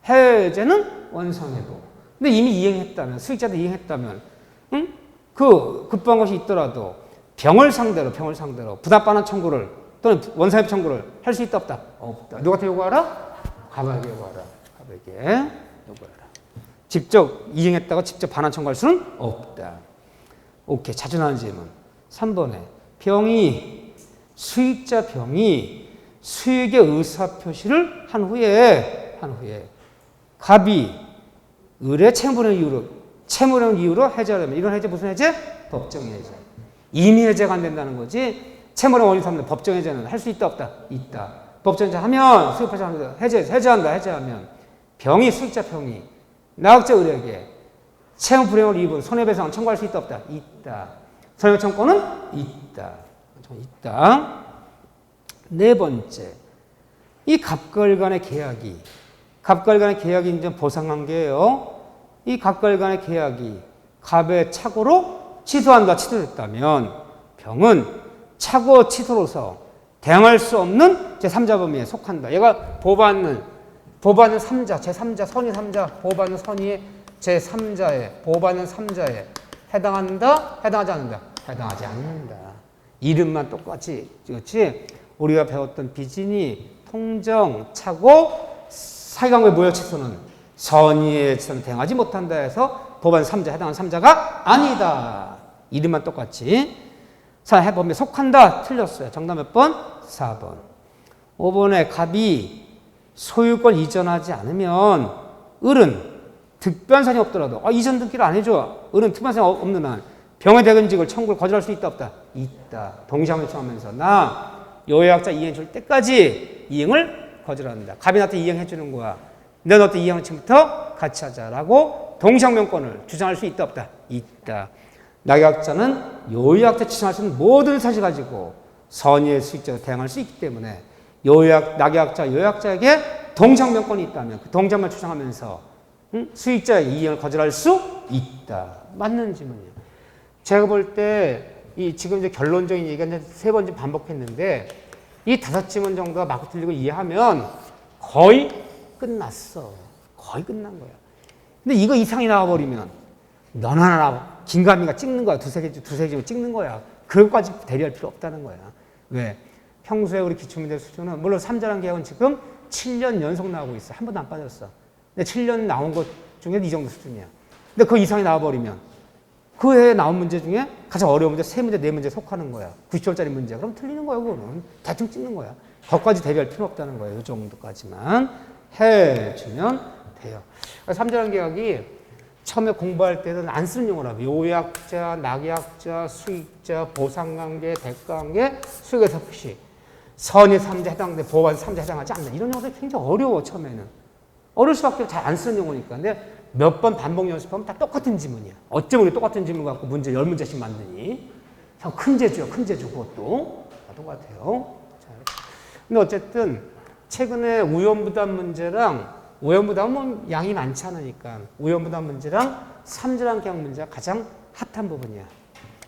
해제는 원상회복. 근데 이미 이행했다면, 수익자도 이행했다면, 그 급부한 것이 있더라도 병을 상대로 부당반환 청구를 또는 원상회복 청구를 할 수 있다 없다? 없다. 누구한테 요구하라? 갑에게 요구하라. 갑에게 요구하라. 직접 이행했다고 직접 반환 청구할 수는 없다. 오케이. 자주 나오는 질문. 3번에 수익자 병이 수익의 의사표시를 한 후에 갑이 을의 채무령 이유로 해제하려면 이런 해제 무슨 해제? 법정 해제. 이미 해제가 안 된다는 거지. 채무령 원인 삼는 법정 해제는 할 수 있다 없다? 있다. 법정 해제하면 수익표시합니다. 해제하면 수익자 병이 낙약자 을에게 채무 불이행을 입은 손해배상 청구할 수 있다 없다? 있다. 손해배상 청구는 있다. 네 번째, 이 갑과 을 간의 계약이 이제 보상관계예요. 이 갑과 을 간의 계약이 갑의 착오로 취소됐다면 병은 착오 취소로서 대항할 수 없는 제3자 범위에 속한다. 얘가 보호받는 3자, 제3자, 선의 3자, 보호받는 선의의 제3자에, 보호받는 3자에 해당한다? 해당하지 않는다? 해당하지 않는다. 이름만 똑같이, 그렇지? 우리가 배웠던 비진이, 통정, 착오, 사기관계 모여 취소는 선의에 대항하지 못한다 해서 보호받는 3자, 해당하는 3자가 아니다. 이름만 똑같이. 해범에 속한다. 틀렸어요. 정답 몇 번? 4번. 5번에 갑이 소유권 이전하지 않으면 을은 득변산이 없더라도 이전 등기를 안 해줘. 을은 특변산이 없는 한 병의 대근직을 청구를 거절할 수 있다 없다? 있다. 동시함을 청하면서 나 요약자 이행 줄 때까지 이행을 거절한다. 갑이 나한테 이행해 주는 거야. 내가 너한테 이행을 지금부터 같이 하자라고 동시항명권을 주장할 수 있다 없다? 있다. 낙약자는 요약자 주장할 수 있는 모든 사실 가지고 선의의 수익자가 대항할 수 있기 때문에 요약자에게 동시항명권이 있다면 그 동시항명을 주장하면서 수익자의 이행을 거절할 수 있다. 맞는 질문이에요. 제가 볼 때 지금 이제 결론적인 얘기가 이제 3번 반복했는데 이 5질문 정도가 맞고 틀리고 이해하면 거의 끝났어. 거의 끝난 거야. 근데 이거 이상이 나와버리면 너나 긴가민가 찍는 거야. 두세 개 찍는 거야. 그것까지 대리할 필요 없다는 거야. 왜? 평소에 우리 기출문제 수준은 물론 3자란 계약은 지금 7년 연속 나오고 있어. 한 번도 안 빠졌어. 근데 7년 나온 것 중에 이 정도 수준이야. 근데 그 이상이 나와버리면 그 해에 나온 문제 중에 가장 어려운 문제 3문제, 4문제 속하는 거야. 90점짜리 문제. 그럼 틀리는 거야. 그거는. 대충 찍는 거야. 거기까지 대비할 필요 없다는 거예요. 이 정도까지만 해주면 돼요. 3자란 계약이 처음에 공부할 때는 안 쓰는 용어라고. 요약자, 낙약자, 수익자, 보상관계, 대가관계, 수익의 사표시. 선이 3자 해당돼 보호받은 3자 해당하지 않나. 이런 용어들이 굉장히 어려워 처음에는. 어려울 수밖에 잘 안 쓰는 용어니까. 근데 몇 번 반복 연습하면 다 똑같은 지문이야. 어쩌면 우리 똑같은 지문 갖고 문제 10문제씩 만드니. 참 큰 재주야. 큰 재주 그것도. 똑같아요. 자, 근데 어쨌든 최근에 우연부담 문제랑 우연부담은 양이 많지 않으니까 우연부담 문제랑 3자랑 계약 문제가 가장 핫한 부분이야.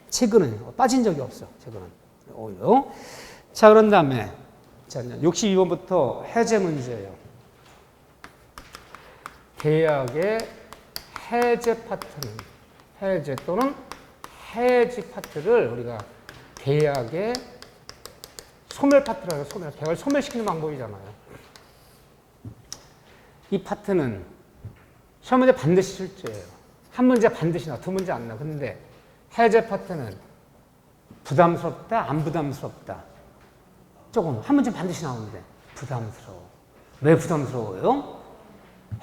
최근은 빠진 적이 없어. 최근은 오히려. 자, 그런 다음에 자, 62번부터 해제 문제예요. 계약의 해제 파트는 해제 또는 해지 파트를 우리가 계약의 소멸 파트라고 해서 계약을 소멸시키는 방법이잖아요. 이 파트는 시험 문제 반드시 출제예요. 한 문제 반드시 나와, 두 문제 안 나와. 근데 해제 파트는 부담스럽다, 안 부담스럽다. 조금 한 문제 반드시 나오는데 부담스러워. 왜 부담스러워요?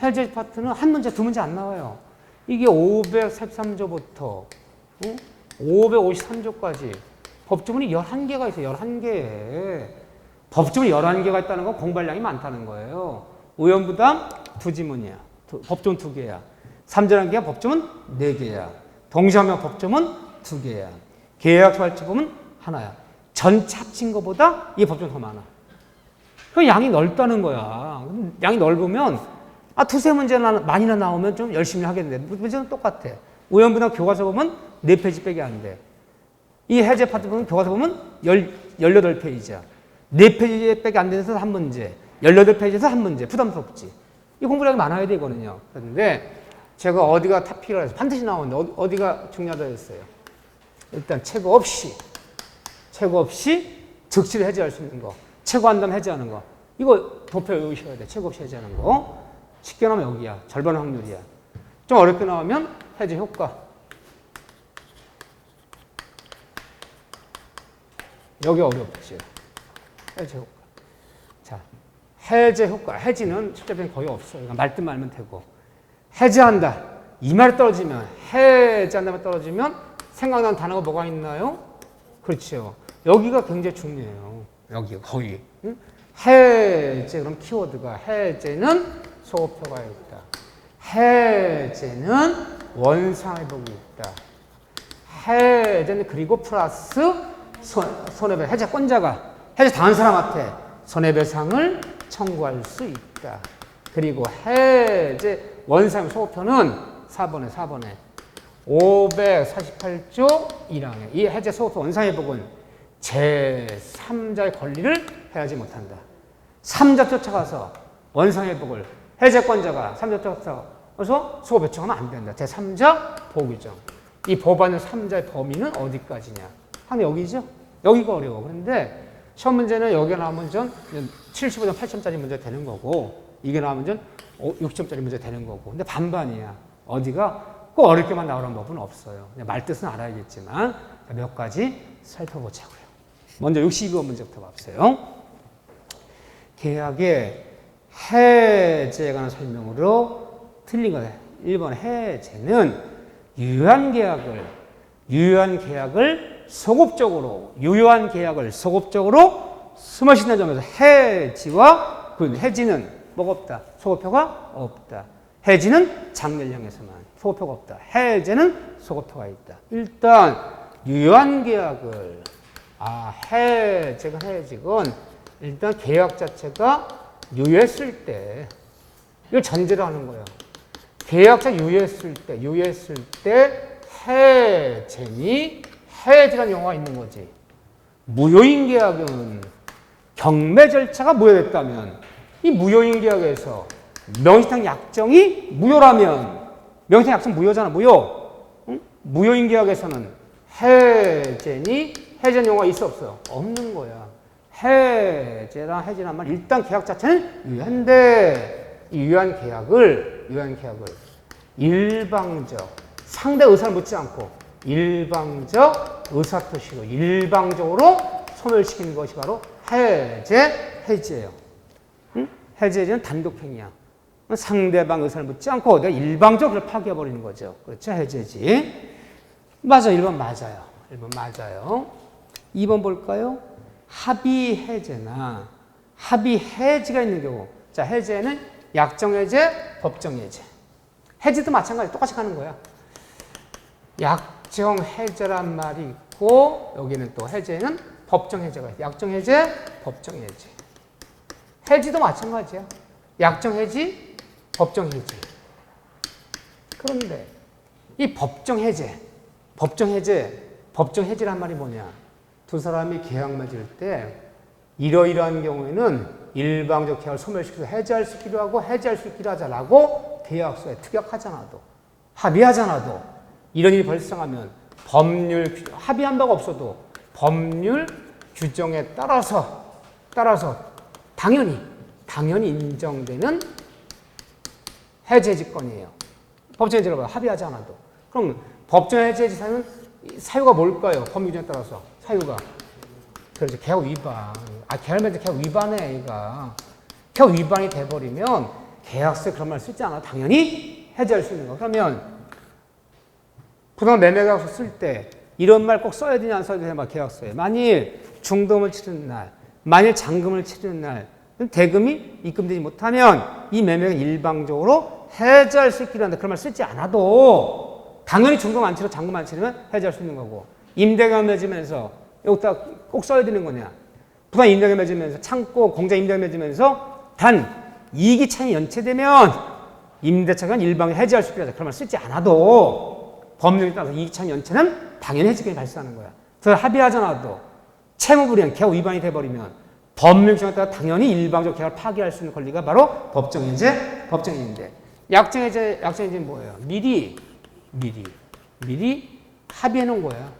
해제 파트는 한 문제, 두 문제 안 나와요. 이게 513조부터 553조까지 법조문이 11개가 있어요. 11개. 법조문이 11개가 있다는 건 공부량이 많다는 거예요. 우연부담 두 지문이야. 법조문 2개야. 3자랑 계약 법조문 4개야. 동시화명 법조문 2개야. 계약서 발주법은 하나야. 전체 합친 것보다 이 법조문 더 많아. 그 양이 넓다는 거야. 양이 넓으면 두세 문제나 많이나 나오면 좀 열심히 하겠는데 문제는 똑같아. 우연부담 교과서 보면 4페이지밖에 안 돼. 이 해제 파트 보면 교과서 보면 18페이지야. 4페이지밖에 안 돼서 한 문제. 18페이지에서 한 문제. 부담스럽지. 이 공부량이 많아야 되거든요. 그런데 제가 어디가 탑픽을 해서 반드시 나오는데 어디가 중요하다 했어요. 일단 최고 없이 즉시를 해제할 수 있는 거. 최고한다면 해제하는 거. 이거 도표 외우셔야 돼. 최고 없이 해제하는 거. 쉽게 나오면 여기야. 절반 확률이야. 좀 어렵게 나오면 해제 효과. 여기 어렵지. 해제 효과. 자, 해제 효과. 해지는 실제로는 거의 없어요. 그러니까 말뜻 말면 되고. 해제한다. 이 말이 떨어지면, 해제한다면 떨어지면 생각나는 단어가 뭐가 있나요? 그렇죠. 여기가 굉장히 중요해요. 여기가 거의. 응? 해제, 그럼 키워드가 해제는 소호표가 있다. 해제는 원상회복이 있다. 해제는 그리고 플러스 손해배, 해제권자가 해제 당한 사람한테 손해배상을 청구할 수 있다. 그리고 해제 원상 소호표는 4번에 548조 1항에 이 해제 소호표 원상회복은 제3자의 권리를 해하지 못한다. 3자 쫓아가서 원상회복을 해제권자가 3자 쫓아가서 소호표 요청하면 안 된다. 제3자 보호규정. 이 보호받는 3자의 범위는 어디까지냐? 한 여기죠? 여기가 어려워. 그런데 시험 문제는 여기가 나오면 전 75점, 80점짜리 문제 되는 거고 이게 나오면 전 60점짜리 문제 되는 거고. 근데 반반이야. 어디가 꼭 어렵게만 나오는 법은 없어요. 말뜻은 알아야겠지만 몇 가지 살펴보자고요. 먼저 62번 문제부터 봐보세요. 계약의 해제에 관한 설명으로 틀린 거예요. 1번 해제는 유효한 계약을 소급적으로 소멸시키는 점에서 해지와 그 해지는 뭐가 없다. 소급표가 없다. 해지는 장래를 향해서만. 소급표가 없다. 해제는 소급표가 있다. 일단 유효한 계약을 해직은 일단 계약 자체가 유효했을 때 이걸 전제로 하는 거예요. 계약자 유효했을 때 해제니 해지라는 용어가 있는 거지. 무효인 계약은 경매 절차가 무효됐다면 이 무효인 계약에서 명시상 약정이 무효라면 명시상 약정 무효잖아. 무효. 응? 무효인 계약에서는 해제니 해제는 용어가 있어 없어요? 없는 거야. 해제랑 해지란 말 일단 계약 자체는 유효한데 이 유효한 계약을 일방적 상대 의사를 묻지 않고 일방적 의사표시로 일방적으로 소멸시키는 것이 바로 해제예요. 응? 해제는 단독행위야. 상대방 의사를 묻지 않고 내가 일방적으로 파기해버리는 거죠. 그렇죠? 해제지. 맞아. 1번 맞아요. 1번 맞아요. 2번 볼까요? 합의 해제나 합의 해지가 있는 경우. 자, 해제는 약정 해제, 법정 해제. 해지도 마찬가지 똑같이 가는 거야. 약정 해제란 말이 있고 여기는 또 해제는 법정 해제가 있어. 약정 해제, 법정 해제. 해지도 마찬가지야. 약정 해지, 법정 해지. 그런데 이 법정 해제란 말이 뭐냐? 두 사람이 계약 맺을 때 이러이러한 경우에는 일방적 계약을 소멸시켜서 해제할 수 있기로 하고 해제할 수 있기로 하자라고 계약서에 특약하잖아도 합의하잖아도 이런 일이 발생하면 법률 합의한 바가 없어도 법률 규정에 따라서 당연히 인정되는 해제지건이에요. 법정 해제라고 합의하지 않아도. 그럼 법정 해제지 사유가 뭘까요? 법률 규정에 따라서 사유가. 그렇죠. 계약 위반. 계약 맺을 계약 위반해, 얘가. 계약 위반이 돼버리면 계약서에 그런 말 쓰지 않아. 당연히 해제할 수 있는 거. 그러면 부동산 매매 계약서 쓸 때 이런 말 꼭 써야 되냐, 안 써야 되냐, 막 계약서에. 만일 중도금을 치르는 날, 만일 잔금을 치르는 날, 대금이 입금되지 못하면 이 매매가 일방적으로 해제할 수 있기로 한다. 그런 말 쓰지 않아도 당연히 중도금 안 치르고 잔금 안 치르면 해제할 수 있는 거고. 임대계약 맺으면서 여기다 꼭 써야 되는 거냐. 부산 임대계약 맺으면서 창고 공장 임대계약 맺으면서 단 이익이 차이 연체되면 임대차가 일방에 해제할 수 있다. 그런 말 쓰지 않아도 법률에 따라서 이익 차이 연체는 당연히 해지권이 발생하는 거야. 그래서 합의하지 않아도 채무불이행 계약 위반이 돼버리면 법률 규정에 따라 당연히 일방적 계약을 파기할 수 있는 권리가 바로 법정해제, 법정해제인데 약정해제는 뭐예요? 미리 합의해 놓은 거야.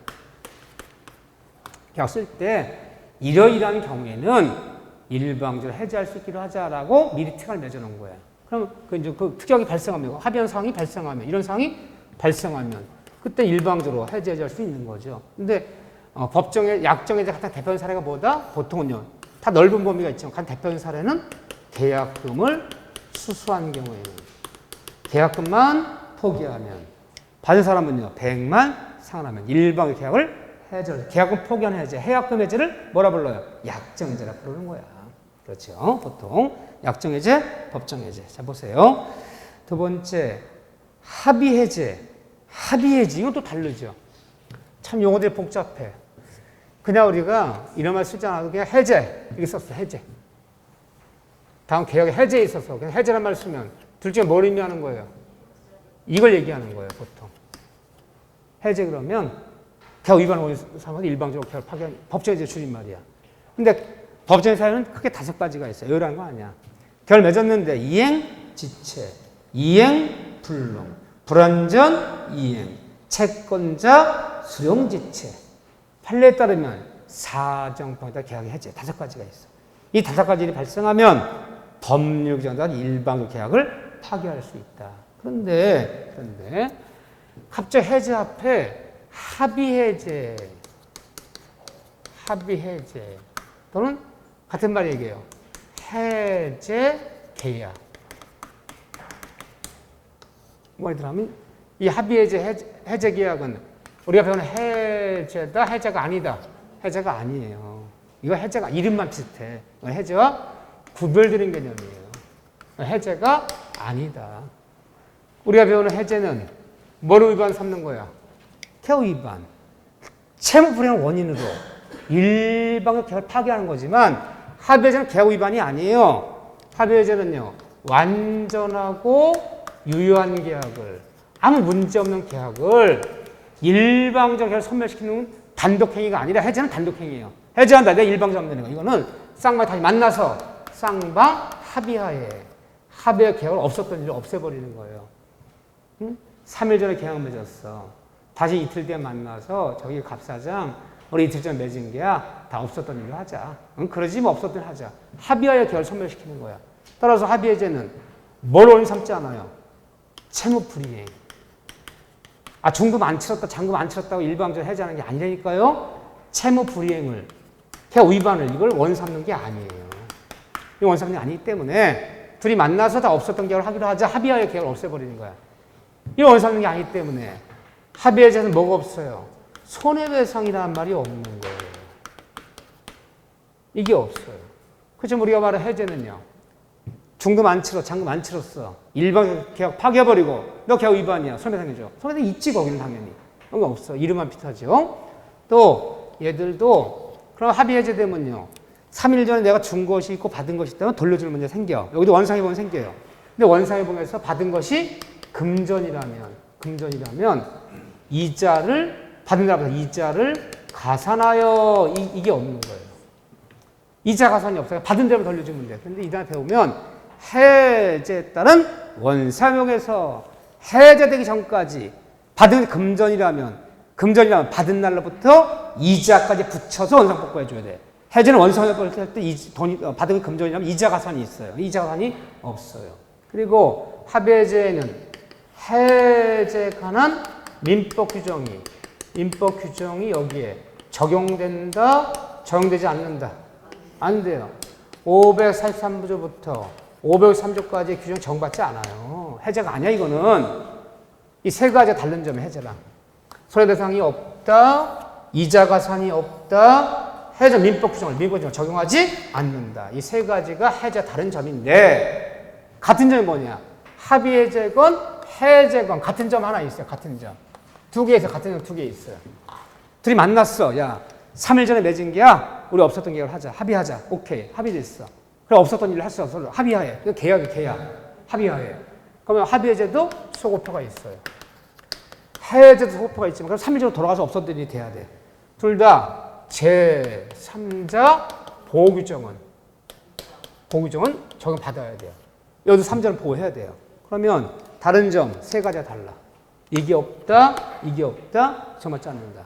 계약 쓸 때 이러이러한 경우에는 일방적으로 해제할 수 있기로 하자라고 미리 특약을 맺어놓은 거야. 그럼 그 특약이 발생하면 합의한 사항이 발생하면 이런 사항이 발생하면 그때 일방적으로 해제할 수 있는 거죠. 근데 법정에 약정해제 같은 대표적인 사례가 뭐다? 보통은요. 다 넓은 범위가 있지만 간 대표적인 사례는 계약금을 수수한 경우에는 계약금만 포기하면 받은 사람은요 100만 상환하면 일방의 계약을 해제, 계약금 포기한 해제, 해약금 해제를 뭐라 불러요? 약정해제라 부르는 거야. 그렇죠? 보통 약정해제, 법정해제. 자 보세요. 두 번째 합의해제. 이건 또 다르죠. 참 용어들이 복잡해. 그냥 우리가 이런 말 쓰지 않아도 그냥 해제 이렇게 썼어. 해제. 다음 계약에 해제에 있어서 그냥 해제란 말 쓰면 둘 중에 뭘 의미하는 거예요? 이걸 얘기하는 거예요. 보통. 해제 그러면 계약 위반 원인 삼아서 일방적으로 계약을 파기한 법정해제 줄임말이야. 근데 법정의 사유는 크게 5가지가 있어요. 요란한 거 아니야. 계약을 맺었는데 이행 지체, 이행 불능, 불완전 이행, 채권자 수용 지체. 판례에 따르면 사정평가 계약의 해제 5가지가 있어. 이 5가지 일이 발생하면 법률 규정에 따라 일방적 계약을 파기할 수 있다. 그런데 갑자기 해제 앞에 합의해제 또는 같은 말 얘기해요. 해제 계약. 뭐라 하면 이 합의해제 해제 계약은 우리가 배우는 해제다, 해제가 아니다. 해제가 아니에요. 이거 해제가 이름만 비슷해. 해제와 구별되는 개념이에요. 해제가 아니다. 우리가 배우는 해제는 뭐를 위반 삼는 거야? 계약 위반. 채무 불이행 원인으로 일방적 계약을 파기하는 거지만 합의해제는 계약 위반이 아니에요. 합의해제는요 완전하고 유효한 계약을 아무 문제 없는 계약을 일방적 계약을 소멸시키는 단독행위가 아니라 해제는 단독행위예요. 해제한다. 내가 일방적 없는 거. 이거는 쌍방이 다시 만나서 쌍방 합의하에 합의의 계약을 없었던 일을 없애버리는 거예요. 3일 전에 계약 맺었어. 다시 이틀 뒤에 만나서 저기 갑사장 우리 이틀 전에 맺은 계약 다 없었던 일로 하자. 그러지 뭐 없었던 일 하자. 합의하에 계약을 소멸시키는 거야. 따라서 합의해제는 뭘 원인 삼지 않아요. 채무 불이행. 중금 안 치렀다, 잔금 안 치렀다고 일방적으로 해제하는 게 아니라니까요. 채무 불이행을, 계약 위반을 이걸 원 삼는 게 아니에요. 이 원 삼는 게 아니기 때문에 둘이 만나서 다 없었던 계약을 하기로 하자. 합의하에 계약을 없애버리는 거야. 이 원 삼는 게 아니기 때문에 합의해제는 뭐가 없어요? 손해배상이라는 말이 없는 거예요. 이게 없어요. 그렇지만 우리가 말하는 해제는요. 중금 안 치렀어. 잔금 안 치렀어. 일반 계약 파기해버리고 너 계약 위반이야. 손해배상해줘. 손해배상 있지 거기는 당연히. 그런 거 없어. 이름만 비슷하죠. 또 얘들도 그럼 합의 해제되면요. 3일 전에 내가 준 것이 있고 받은 것이 있다면 돌려줄 문제 생겨. 여기도 원상회복은 생겨요. 근데 원상회복에서 받은 것이 금전이라면 이자를 받은 날보다 이자를 가산하여 이게 없는 거예요. 이자 가산이 없어요. 받은 대로 돌려주면 돼. 근데 이날 배우면 해제에 따른 원상회복에서 해제되기 전까지 받은 금전이라면 받은 날로부터 이자까지 붙여서 원상복구해 줘야 돼. 해제는 원상회복을 할 때 돈이 받은 금전이라면 이자 가산이 있어요. 이자 가산이 없어요. 그리고 합의해제에는 해제에 관한 민법 규정이 여기에 적용된다, 적용되지 않는다. 안 돼요. 543조부터 503조까지 규정 적용받지 않아요. 해제가 아니야 이거는. 이 세 가지가 다른 점이 해제랑. 손해배상이 없다, 이자 가산이 없다, 해제 민법 규정을 적용하지 않는다. 이 세 가지가 해제 다른 점인데 같은 점이 뭐냐? 합의 해제건 해제건 같은 점 하나 있어요. 같은 점. 두 개 있어요. 같은 점 두 개 있어요. 둘이 만났어. 야, 3일 전에 맺은 게야. 우리 없었던 계약을 하자. 합의하자. 오케이. 합의됐어. 그럼 없었던 일을 할 수 없어. 합의하에. 이거 계약이 계약. 합의하에. 그러면 합의해제도 소고표가 있어요. 해제도 소고표가 있지만 그럼 3일 전에 돌아가서 없었던 일이 돼야 돼. 둘 다 제3자 보호규정은 적용받아야 돼요. 여기도 3자는 보호해야 돼요. 그러면 다른 점 세 가지가 달라. 이게 없다, 적용받지 않는다.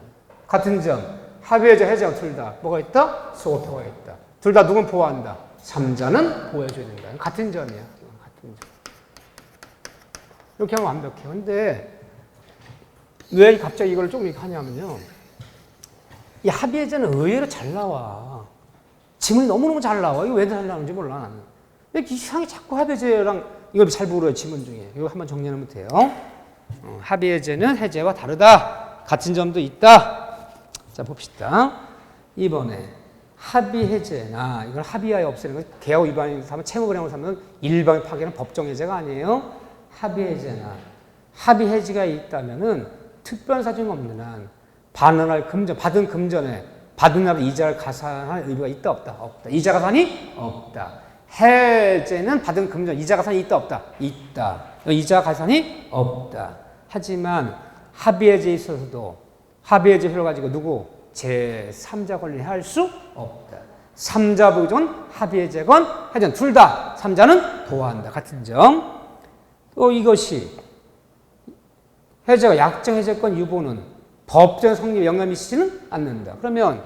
같은 점, 합의해제, 해제가 둘 다 뭐가 있다? 소고표가 있다. 둘 다 누군 보호한다? 3자는 보호해줘야 된다. 같은 점이야. 같은 점. 이렇게 하면 완벽해요. 근데 왜 갑자기 이걸 좀 이렇게 하냐면요. 이 합의해제는 의외로 잘 나와. 지문이 너무너무 잘 나와. 이거 왜 잘 나오는지 몰라, 나는. 근데 이상하게 자꾸 합의해제랑 이걸 잘 모르요, 지문 중에. 이거 한번 정리하면 돼요. 합의해제는 해제와 다르다. 같은 점도 있다. 자, 봅시다. 이번에 합의해제나 이걸 합의하에 없애는 건 계약 위반을 하면 채무불이행을 하면 일방의 파기는 법정해제가 아니에요. 합의해제나 합의해지가 있다면은 특별한 사정이 없는 한 반환할 금전, 받은 금전에 받은 날에 이자를 가산할 의무가 있다 없다? 없다. 이자 가산이 없다. 해제는 받은 금전, 이자 가산이 있다 없다? 있다. 이자 가산이 없다. 하지만 합의해제에 있어서도 합의해제 효를 가지고 누구? 제3자 권리할 수 없다. 3자 보존, 합의해제건 해제는 둘 다 3자는 보호한다. 같은 점. 또 이것이 해제가 약정해제권 유보는 법정 성립에 영향을 미치지는 않는다. 그러면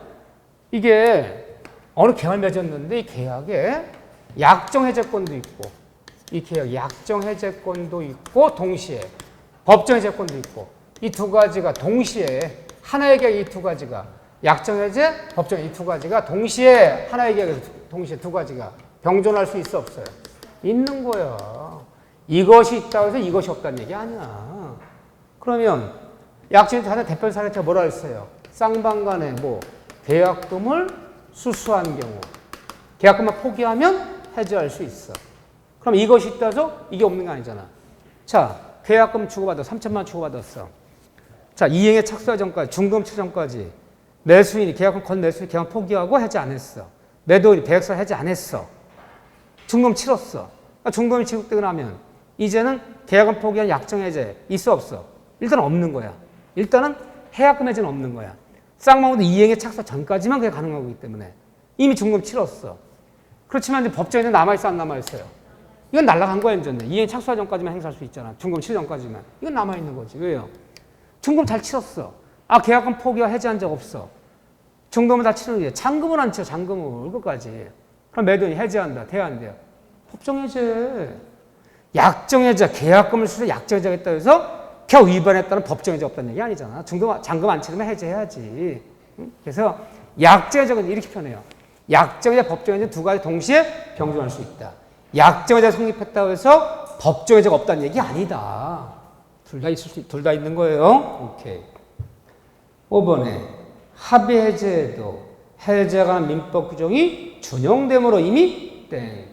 이게 어느 계약을 맺었는데 이 계약에 약정해제권도 있고 이 계약 약정해제권도 있고 동시에 법정해제권도 있고 이 두 가지가 동시에 하나의 계약 이 두 가지가 약정해제, 법정 이 두 가지가 동시에 하나의 계약에서 동시에 두 가지가 병존할 수 있어 없어요? 있는 거야. 이것이 있다고 해서 이것이 없다는 얘기 아니야. 그러면 약정해제 하나 대표 사례가 뭐라 했어요? 쌍방간에 계약금을 수수한 경우 계약금만 포기하면 해제할 수 있어. 그럼 이것이 있다서 이게 없는 거 아니잖아. 자, 계약금 주고받았어. 3천만 원 주고받았어. 자, 이행에 착수하기 전까지, 중금 치르기 전까지 매수인이 계약금 건 매수인이 계약 포기하고 해제 안 했어. 매도인이 계약서 해제 안 했어. 중금 치렀어. 그러니까 중금이 지급되고 나면 이제는 계약금 포기한 약정해제 있어 없어? 일단은 없는 거야. 일단은 해약금 해제는 없는 거야. 쌍방울도 이행에 착수 전까지만 그게 가능한 거기 때문에 이미 중금 치렀어. 그렇지만 이제 법정에는 남아있어 안 남아있어요? 이건 날라간 거야 이제는. 이행 착수하 전까지만 행사할 수 있잖아. 중금 치르 전까지만. 이건 남아있는 거지. 왜요? 중금 잘 치렀어. 아, 계약금 포기와 해제한 적 없어. 중금은 다 치르는데 잔금은 안 쳐. 잔금을 끝까지. 그럼 매도인이 해제한다. 돼야 안 돼요? 법정해제. 약정해제. 계약금을 수수 약정해제가 있다고 해서 계약 위반했다는 법정해제 없다는 얘기 아니잖아. 잔금 안 치르면 해제해야지. 그래서 약정해제는 이렇게 표현해요. 약정해제, 법정해제 두 가지 동시에 병존할 수 있다. 약정해제 성립했다고 해서 법정해제가 없다는 얘기 아니다. 둘 다 있는 거예요. 오케이. 5번에 합의해제에도 해제가 민법 규정이 준용됨으로 이미 땡.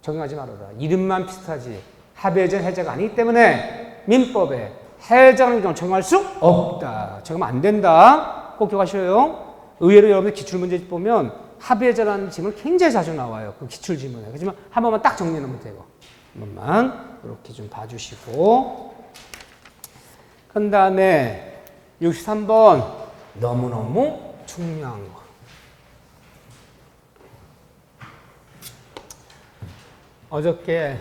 적용하지 말아라. 이름만 비슷하지 합의해제는 해제가 아니기 때문에 민법에 해제라는 경우 적용할 수 없다. 적용하면 안 된다. 꼭 기억하셔요. 의외로 여러분들 기출문제집 보면 합의해제라는 질문 굉장히 자주 나와요. 그 기출질문에. 하지만 한 번만 딱 정리해놓으면 되고. 한 번만 이렇게 좀 봐주시고. 그 다음에 63번 너무너무 중요한 거. 어저께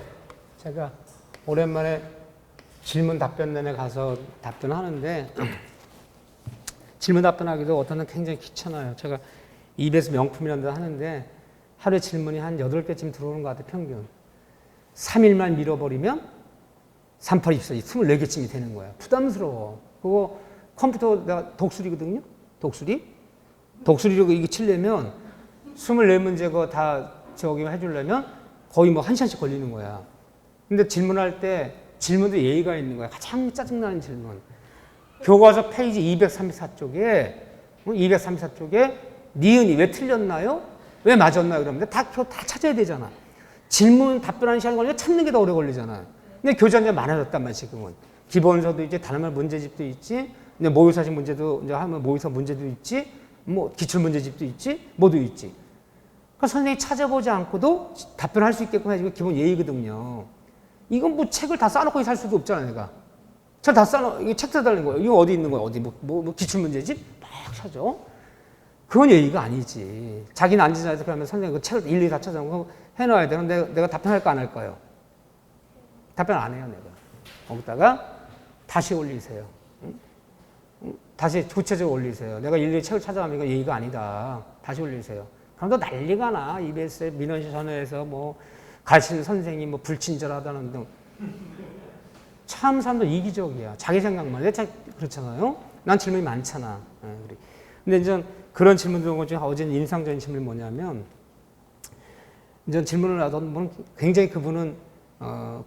제가 오랜만에 질문 답변단에 가서 답변하는데 질문 답변하기도 어떤 건 굉장히 귀찮아요. 제가 EBS 명품이라는 데 하는데 하루에 질문이 한 8개쯤 들어오는 것 같아요. 평균. 3일만 밀어버리면 38, 24, 24개쯤이 되는 거야. 부담스러워. 그거 컴퓨터 내가 독수리거든요. 독수리로 이게 치려면 24문제고 다 저기 해주려면 거의 뭐 1시간씩 걸리는 거야. 근데 질문할 때 질문도 예의가 있는 거야. 가장 짜증나는 질문. 교과서 페이지 234쪽에 니은이 왜 틀렸나요? 왜 맞았나요? 그러면 다 찾아야 되잖아. 질문 답변하는 시간 걸리면 찾는 게 더 오래 걸리잖아. 근데 교재가 많아졌단 말이야, 지금은. 기본서도 있지, 단어말 문제집도 있지, 근데 모의사식 문제도 이제 하면 모의사 문제도 있지, 뭐 기출 문제집도 있지, 뭐도 있지. 그러니까 선생님이 찾아보지 않고도 답변할 수 있게끔 해주고 기본 예의거든요. 이건 뭐 책을 다 쌓아놓고 살 수도 없잖아, 내가. 책 다 쌓아놓고, 이거 책 사달라는 거야. 이거 어디 있는 거야? 어디, 뭐 기출 문제집? 막 찾아. 그건 예의가 아니지. 자기는 앉은 자리에서 그러면 선생님 그 책을 일일이 다 찾아놓고 해놔야 되는데 내가 답변할까 안 할까요? 답변 안 해요, 내가. 거기다가 다시 올리세요. 다시 구체적으로 올리세요. 내가 일일이 책을 찾아가면 이거 예의가 아니다. 다시 올리세요. 그럼 또 난리가 나. EBS에 민원실 전화해서 뭐 가르치는 선생님 뭐 불친절하다는 등. 참 사람도 이기적이야. 자기 생각만 해. 그렇잖아요. 난 질문이 많잖아. 근데 이제 그런 질문 들어온 것 중에 어제 인상적인 질문이 뭐냐면 이제 질문을 하던 분은 굉장히 그분은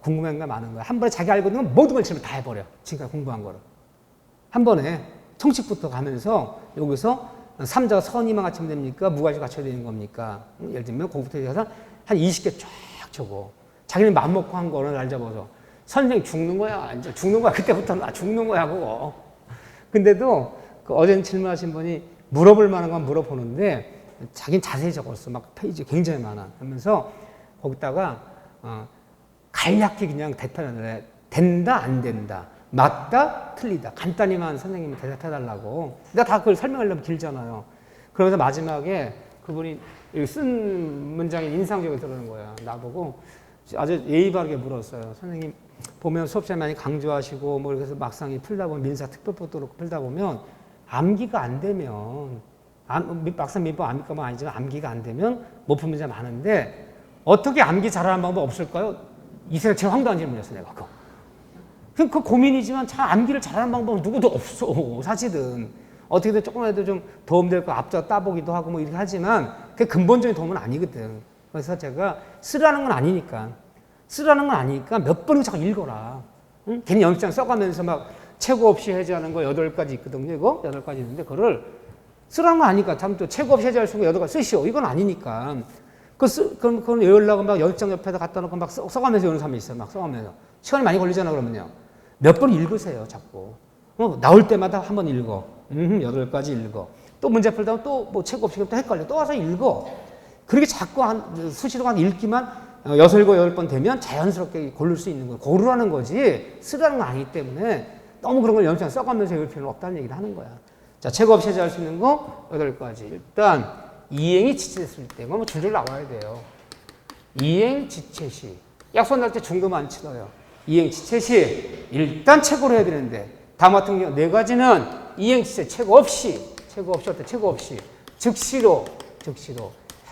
궁금한 게 많은 거야. 한 번에 자기 알고 있는 건 모든 걸 질문 다 해버려. 지금까지 공부한 거를. 한 번에 총칙부터 가면서 여기서 삼자가 선이만 갖추면 됩니까? 무가지 갖춰야 되는 겁니까? 예를 들면 거기부터 해서 한 20개 쫙 적어. 자기는 맘먹고 한 거는 날 잡아서. 선생님 죽는 거야. 이제 죽는 거야. 그때부터 나 죽는 거야 그거. 근데도 그 어제 질문하신 분이 물어볼 만한 건 물어보는데 자기는 자세히 적었어. 막 페이지 굉장히 많아. 그러면서 거기다가 간략히 그냥 대답을 해. 된다 안 된다. 맞다 틀리다. 간단히만 선생님이 대답해달라고. 내가 다 그걸 설명하려면 길잖아요. 그러면서 마지막에 그분이 쓴 문장이 인상적으로 들어오는 거야. 나보고 아주 예의 바르게 물었어요. 선생님 보면 수업시간에 많이 강조하시고 뭐 그래서 막상 풀다 보면 민사특별법도 그렇고 풀다 보면 암기가 안 되면 막상 민법 암기까면 아니지만 암기가 안 되면 못 푸는 문제가 많은데 어떻게 암기 잘하는 방법 없을까요? 이 세상 제일 황당한 질문이었어 내가 그거. 그 고민이지만 참 암기를 잘하는 방법은 누구도 없어 사실은. 어떻게든 조금이라도 좀 도움될 거 앞서 따보기도 하고 뭐 이렇게 하지만 그게 근본적인 도움은 아니거든. 그래서 제가 쓰라는 건 아니니까 몇 번을 자꾸 읽어라. 응? 괜히 연습장 써가면서 막 최고 없이 해제하는 거 8가지 있거든요. 이거 8가지 있는데 그거를 쓰라는 건 아니까 참 또 최고 없이 해제할 수 있는 거 8가지 쓰시오. 이건 아니니까. 그건 외우려고 막 연습장 옆에다 갖다 놓고 막 써가면서 외우는 사람이 있어요. 막 써가면서. 시간이 많이 걸리잖아 그러면요. 몇 번 읽으세요 자꾸. 나올 때마다 한 번 읽어. 8가지 읽어. 또 문제 풀다 또 뭐 책 없이 또 헷갈려. 또 와서 읽어. 그렇게 자꾸 수시로 읽기만 6, 7, 8번 되면 자연스럽게 고를 수 있는 거예요. 고르라는 거지 쓰라는 건 아니기 때문에 너무 그런 걸 연습장 써가면서 외울 필요는 없다는 얘기를 하는 거야. 자, 책 없이 해제할 수 있는 거 8가지. 일단 이행이 지체됐을 때 뭐 줄줄 나와야 돼요. 이행 지체시. 약속 날 때 중금 안 치러요. 이행 지체시 일단 책으로 해야 되는데 다음 같은 경우 4가지는 이행 지체 책 없이 어때? 책 없이 즉시로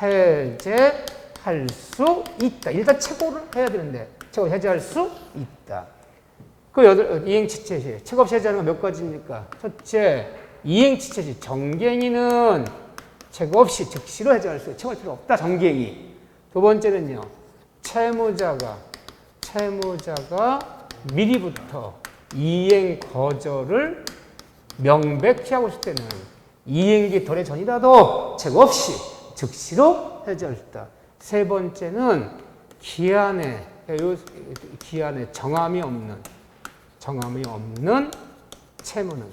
해제할 수 있다. 일단 책으로 해야 되는데 책으로 해제할 수 있다. 그 이행 지체시 책 없이 해제하는 건 몇 가지입니까? 첫째, 이행 지체시 정갱이는 책 없이 즉시로 해제할 수 있다. 책할 필요 없다. 정갱이. 두 번째는요. 채무자가 미리부터 이행 거절을 명백히 하고 있을 때는 이행기 덜의 전이라도 책 없이 즉시로 해제할 수 있다. 세 번째는 기한에 정함이 없는 채무는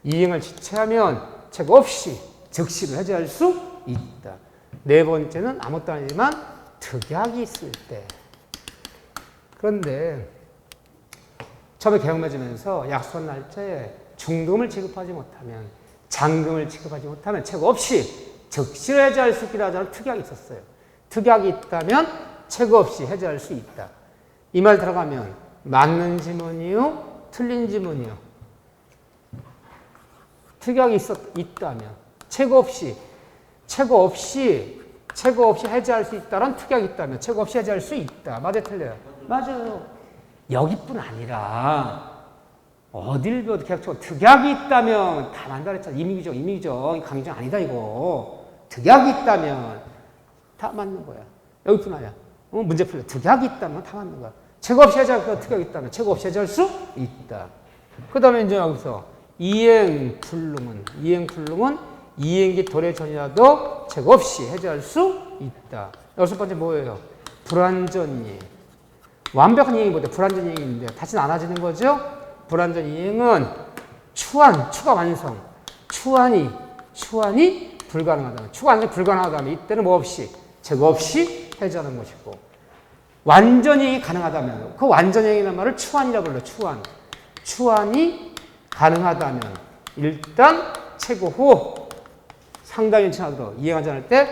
이행을 지체하면 책 없이 즉시로 해제할 수 있다. 네 번째는 아무것도 아니지만 득약이 있을 때. 그런데 처음에 계약 맺으면서 약속한 날짜에 중도금을 지급하지 못하면, 잔금을 지급하지 못하면 책 없이 즉시로 해제할 수 있기로 하자는 특약이 있었어요. 특약이 있다면 책 없이 해제할 수 있다. 이 말 들어가면 맞는 지문이요? 틀린 지문이요? 특약이 있다면 책 없이 해제할 수 있다는 특약이 있다면 책 없이 해제할 수 있다. 맞아요, 틀려요? 맞아요. 여기뿐 아니라 어딜 봐도 계약처가 특약이 있다면 다 만다 그랬잖아. 임의규정 강정 아니다 이거. 특약이 있다면 다 맞는 거야. 여기뿐 아니야. 문제 풀려. 특약이 있다면 다 맞는 거야. 책 없이 해제할 거 특약이 있다면 책 없이 해제할 수 있다. 그 다음에 이제 여기서 이행불능은 이행기 도래 전이라도 책 없이 해제할 수 있다. 여섯 번째 뭐예요? 불완전 이행. 완벽한 이행이 뭐죠? 불완전 이행인데 다시는 안 하지는 거죠? 불완전 이행은 추가 완성. 추환이 불가능하다면, 추가 완성이 불가능하다면 이때는 뭐 없이, 책 없이 해제하는 것이고, 완전 이행이 가능하다면, 그 완전 이행이라는 말을 추환이라고 불러요. 추환이 가능하다면 일단 최고 후 상당히 지나도록 이행하지 않을 때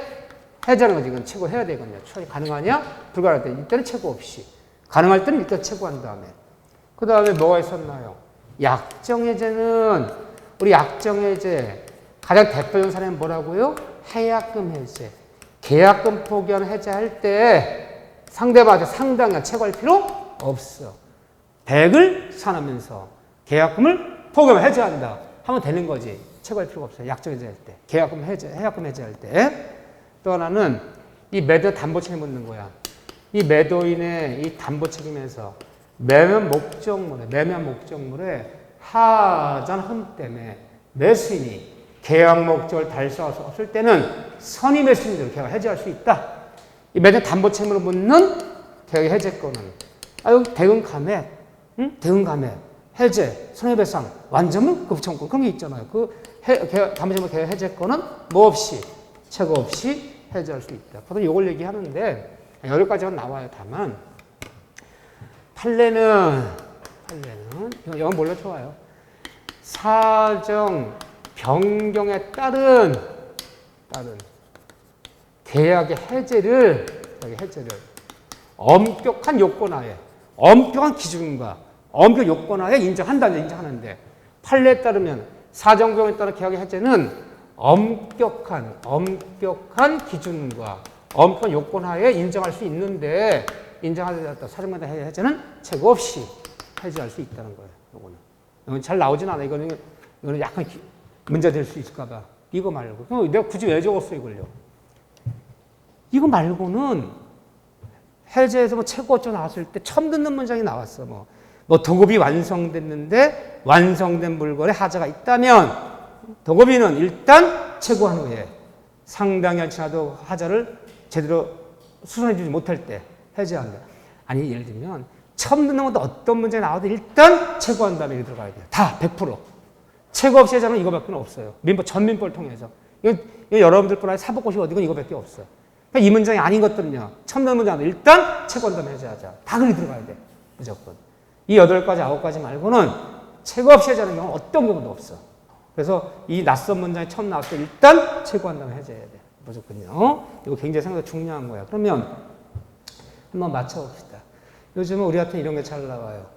해제하는 거지. 이건 최고해야 되거든요. 추환이 가능하냐? 불가능할 때 이때는 최고 없이. 가능할 때는 일단 최고한 다음에. 그 다음에 뭐가 있었나요? 약정해제는, 우리 약정해제 가장 대표적인 사례는 뭐라고요? 해약금 해제. 계약금 포기하는 해제할 때 상대방한테 상당히 최고할 필요 없어. 100을 산하면서 계약금을 포기하면 해제한다 하면 되는 거지. 최고할 필요가 없어요. 약정 해제할 때. 해약금 해제할 때. 또 하나는 이 매도 담보 책임 묻는 거야. 이 매도인의 이 담보 책임에서 매면 목적물에 하자한 흠 때문에 매수인이 계약 목적을 달성할 수 없을 때는 선의 매수인대로 계약을 해제할 수 있다. 이 매도 담보 책임으로 묻는 계약 해제권은 여기 대응 감액, 해제, 손해배상, 완전물, 급청권 그런 게 있잖아요. 그 담보 책임 계약 해제권은 뭐 없이, 최고 없이 해제할 수 있다. 보통 이걸 얘기하는데 여기까지는 나와요. 다만 판례는 이건 몰라 좋아요. 사정 변경에 따른 계약의 해제를 엄격한 요건하에, 엄격한 기준과 엄격 요건하에 인정하는데, 판례에 따르면 사정 변경에 따른 계약의 해제는 엄격한 기준과 엄격한 요건하에 인정할 수 있는데, 인정하지 않았다. 사정변경 해제는 최고 없이 해제할 수 있다는 거예요. 이거는 잘 나오진 않아. 이거는 약간 문제될 수 있을까봐. 이거 말고. 내가 굳이 왜 적었어 이걸요? 이거 말고는 해제에서 뭐 최고 어쩌고 나왔을 때 처음 듣는 문장이 나왔어. 뭐 도급이 완성됐는데 완성된 물건에 하자가 있다면 도급이는 일단 최고한 후에 상당히 않지라도 하자를 제대로 수선해주지 못할 때 해제한다. 아니 예를 들면 처음 듣는 것도 어떤 문제가 나와도 일단 최고한 다음에 이렇게 들어가야 돼요. 다 100%. 최고 없이 해제하는 이거밖에 없어요. 전민법을 통해서. 이거 여러분들뿐 아니라 사법고시 어디건 이거밖에 없어요. 이 문장이 아닌 것들은요. 처음 듣는 문장은 일단 최고한 다음에 해제하자. 다 그리 들어가야 돼. 무조건. 이 8가지, 9가지 말고는 최고 없이 해제하는 경우는 어떤 경우도 없어. 그래서 이 낯선 문장이 처음 나왔을 때 일단 최고한 다음에 해제해야 돼. 무조건요. 이거 굉장히 생각보다 중요한 거야. 그러면 한번 맞춰봅시다. 요즘은 우리 같은 이런 게 잘 나와요.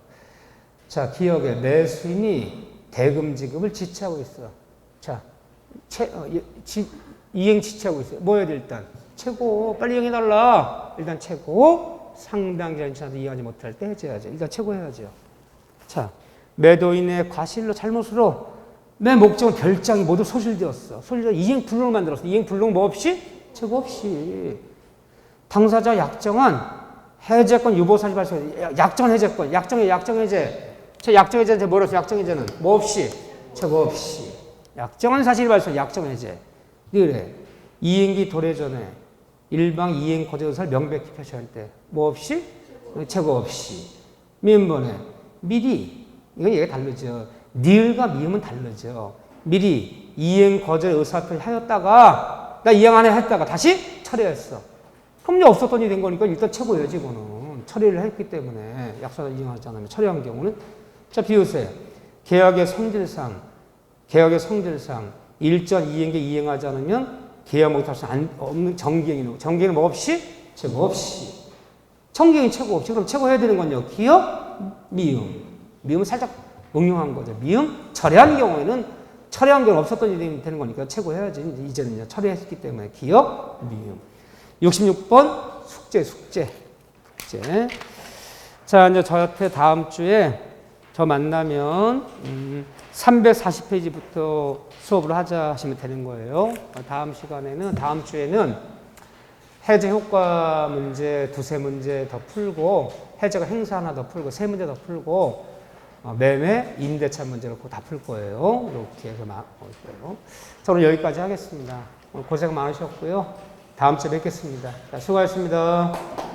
자, 기억에 매수인이 대금 지급을 지체하고 있어. 자, 이행 지체하고 있어요. 뭐 해야 돼, 일단? 최고, 빨리 이행해달라. 일단 최고, 상당 기간 지나도 이행하지 못할 때 해제해야죠. 일단 최고 해야죠. 자, 매도인의 과실로 잘못으로 내 목적은 별장이 모두 소실되었어. 이행 불능을 만들었어. 이행 불능 뭐 없이? 최고 없이. 당사자 약정한 해제권 유보사실 발생. 약정한 해제권. 약정해제. 약정해제는 뭐라서 약정해제는 뭐 없이? 최고 없이. 약정한 사실 발생. 약정해제. 그래. 이행기 도래 전에 일방 이행 거절 의사를 명백히 표시할 때 뭐 없이? 최고 없이. 미음번에 미리, 이건 얘가 다르죠. 니을과 미음은 다르죠. 미리 이행 거절 의사표시 하였다가 나 이행 안 했다가 다시 처리했어. 그럼 이제 없었던 일이 된 거니까 일단 최고예요, 이거는. 처리를 했기 때문에 약속을 이행하지 않으면 처리한 경우는. 자, 비우세요. 계약의 성질상 일전 이행계 이행하지 않으면 계약 목적할 수 없는 정기행위는 정기행위는 뭐 없이? 최고 없이. 정기행위 최고 없이. 그럼 최고 해야 되는 건요. 기업, 미음. 미음은 살짝 응용한 거죠. 미음, 처리한 경우에는 없었던 일이 되는 거니까 최고 해야지. 이제는요. 처리했기 때문에 기업, 미음. 66번 숙제. 자, 이제 저한테 다음 주에 저 만나면 340페이지부터 수업을 하자 하시면 되는 거예요. 다음 주에는 해제 효과 문제 두세 문제 더 풀고, 해제가 행사 하나 더 풀고, 세 문제 더 풀고, 매매, 임대차 문제를 다 풀 거예요. 이렇게 해서 올 거예요. 자, 오늘 여기까지 하겠습니다. 오늘 고생 많으셨고요. 다음 주에 뵙겠습니다. 자, 수고하셨습니다.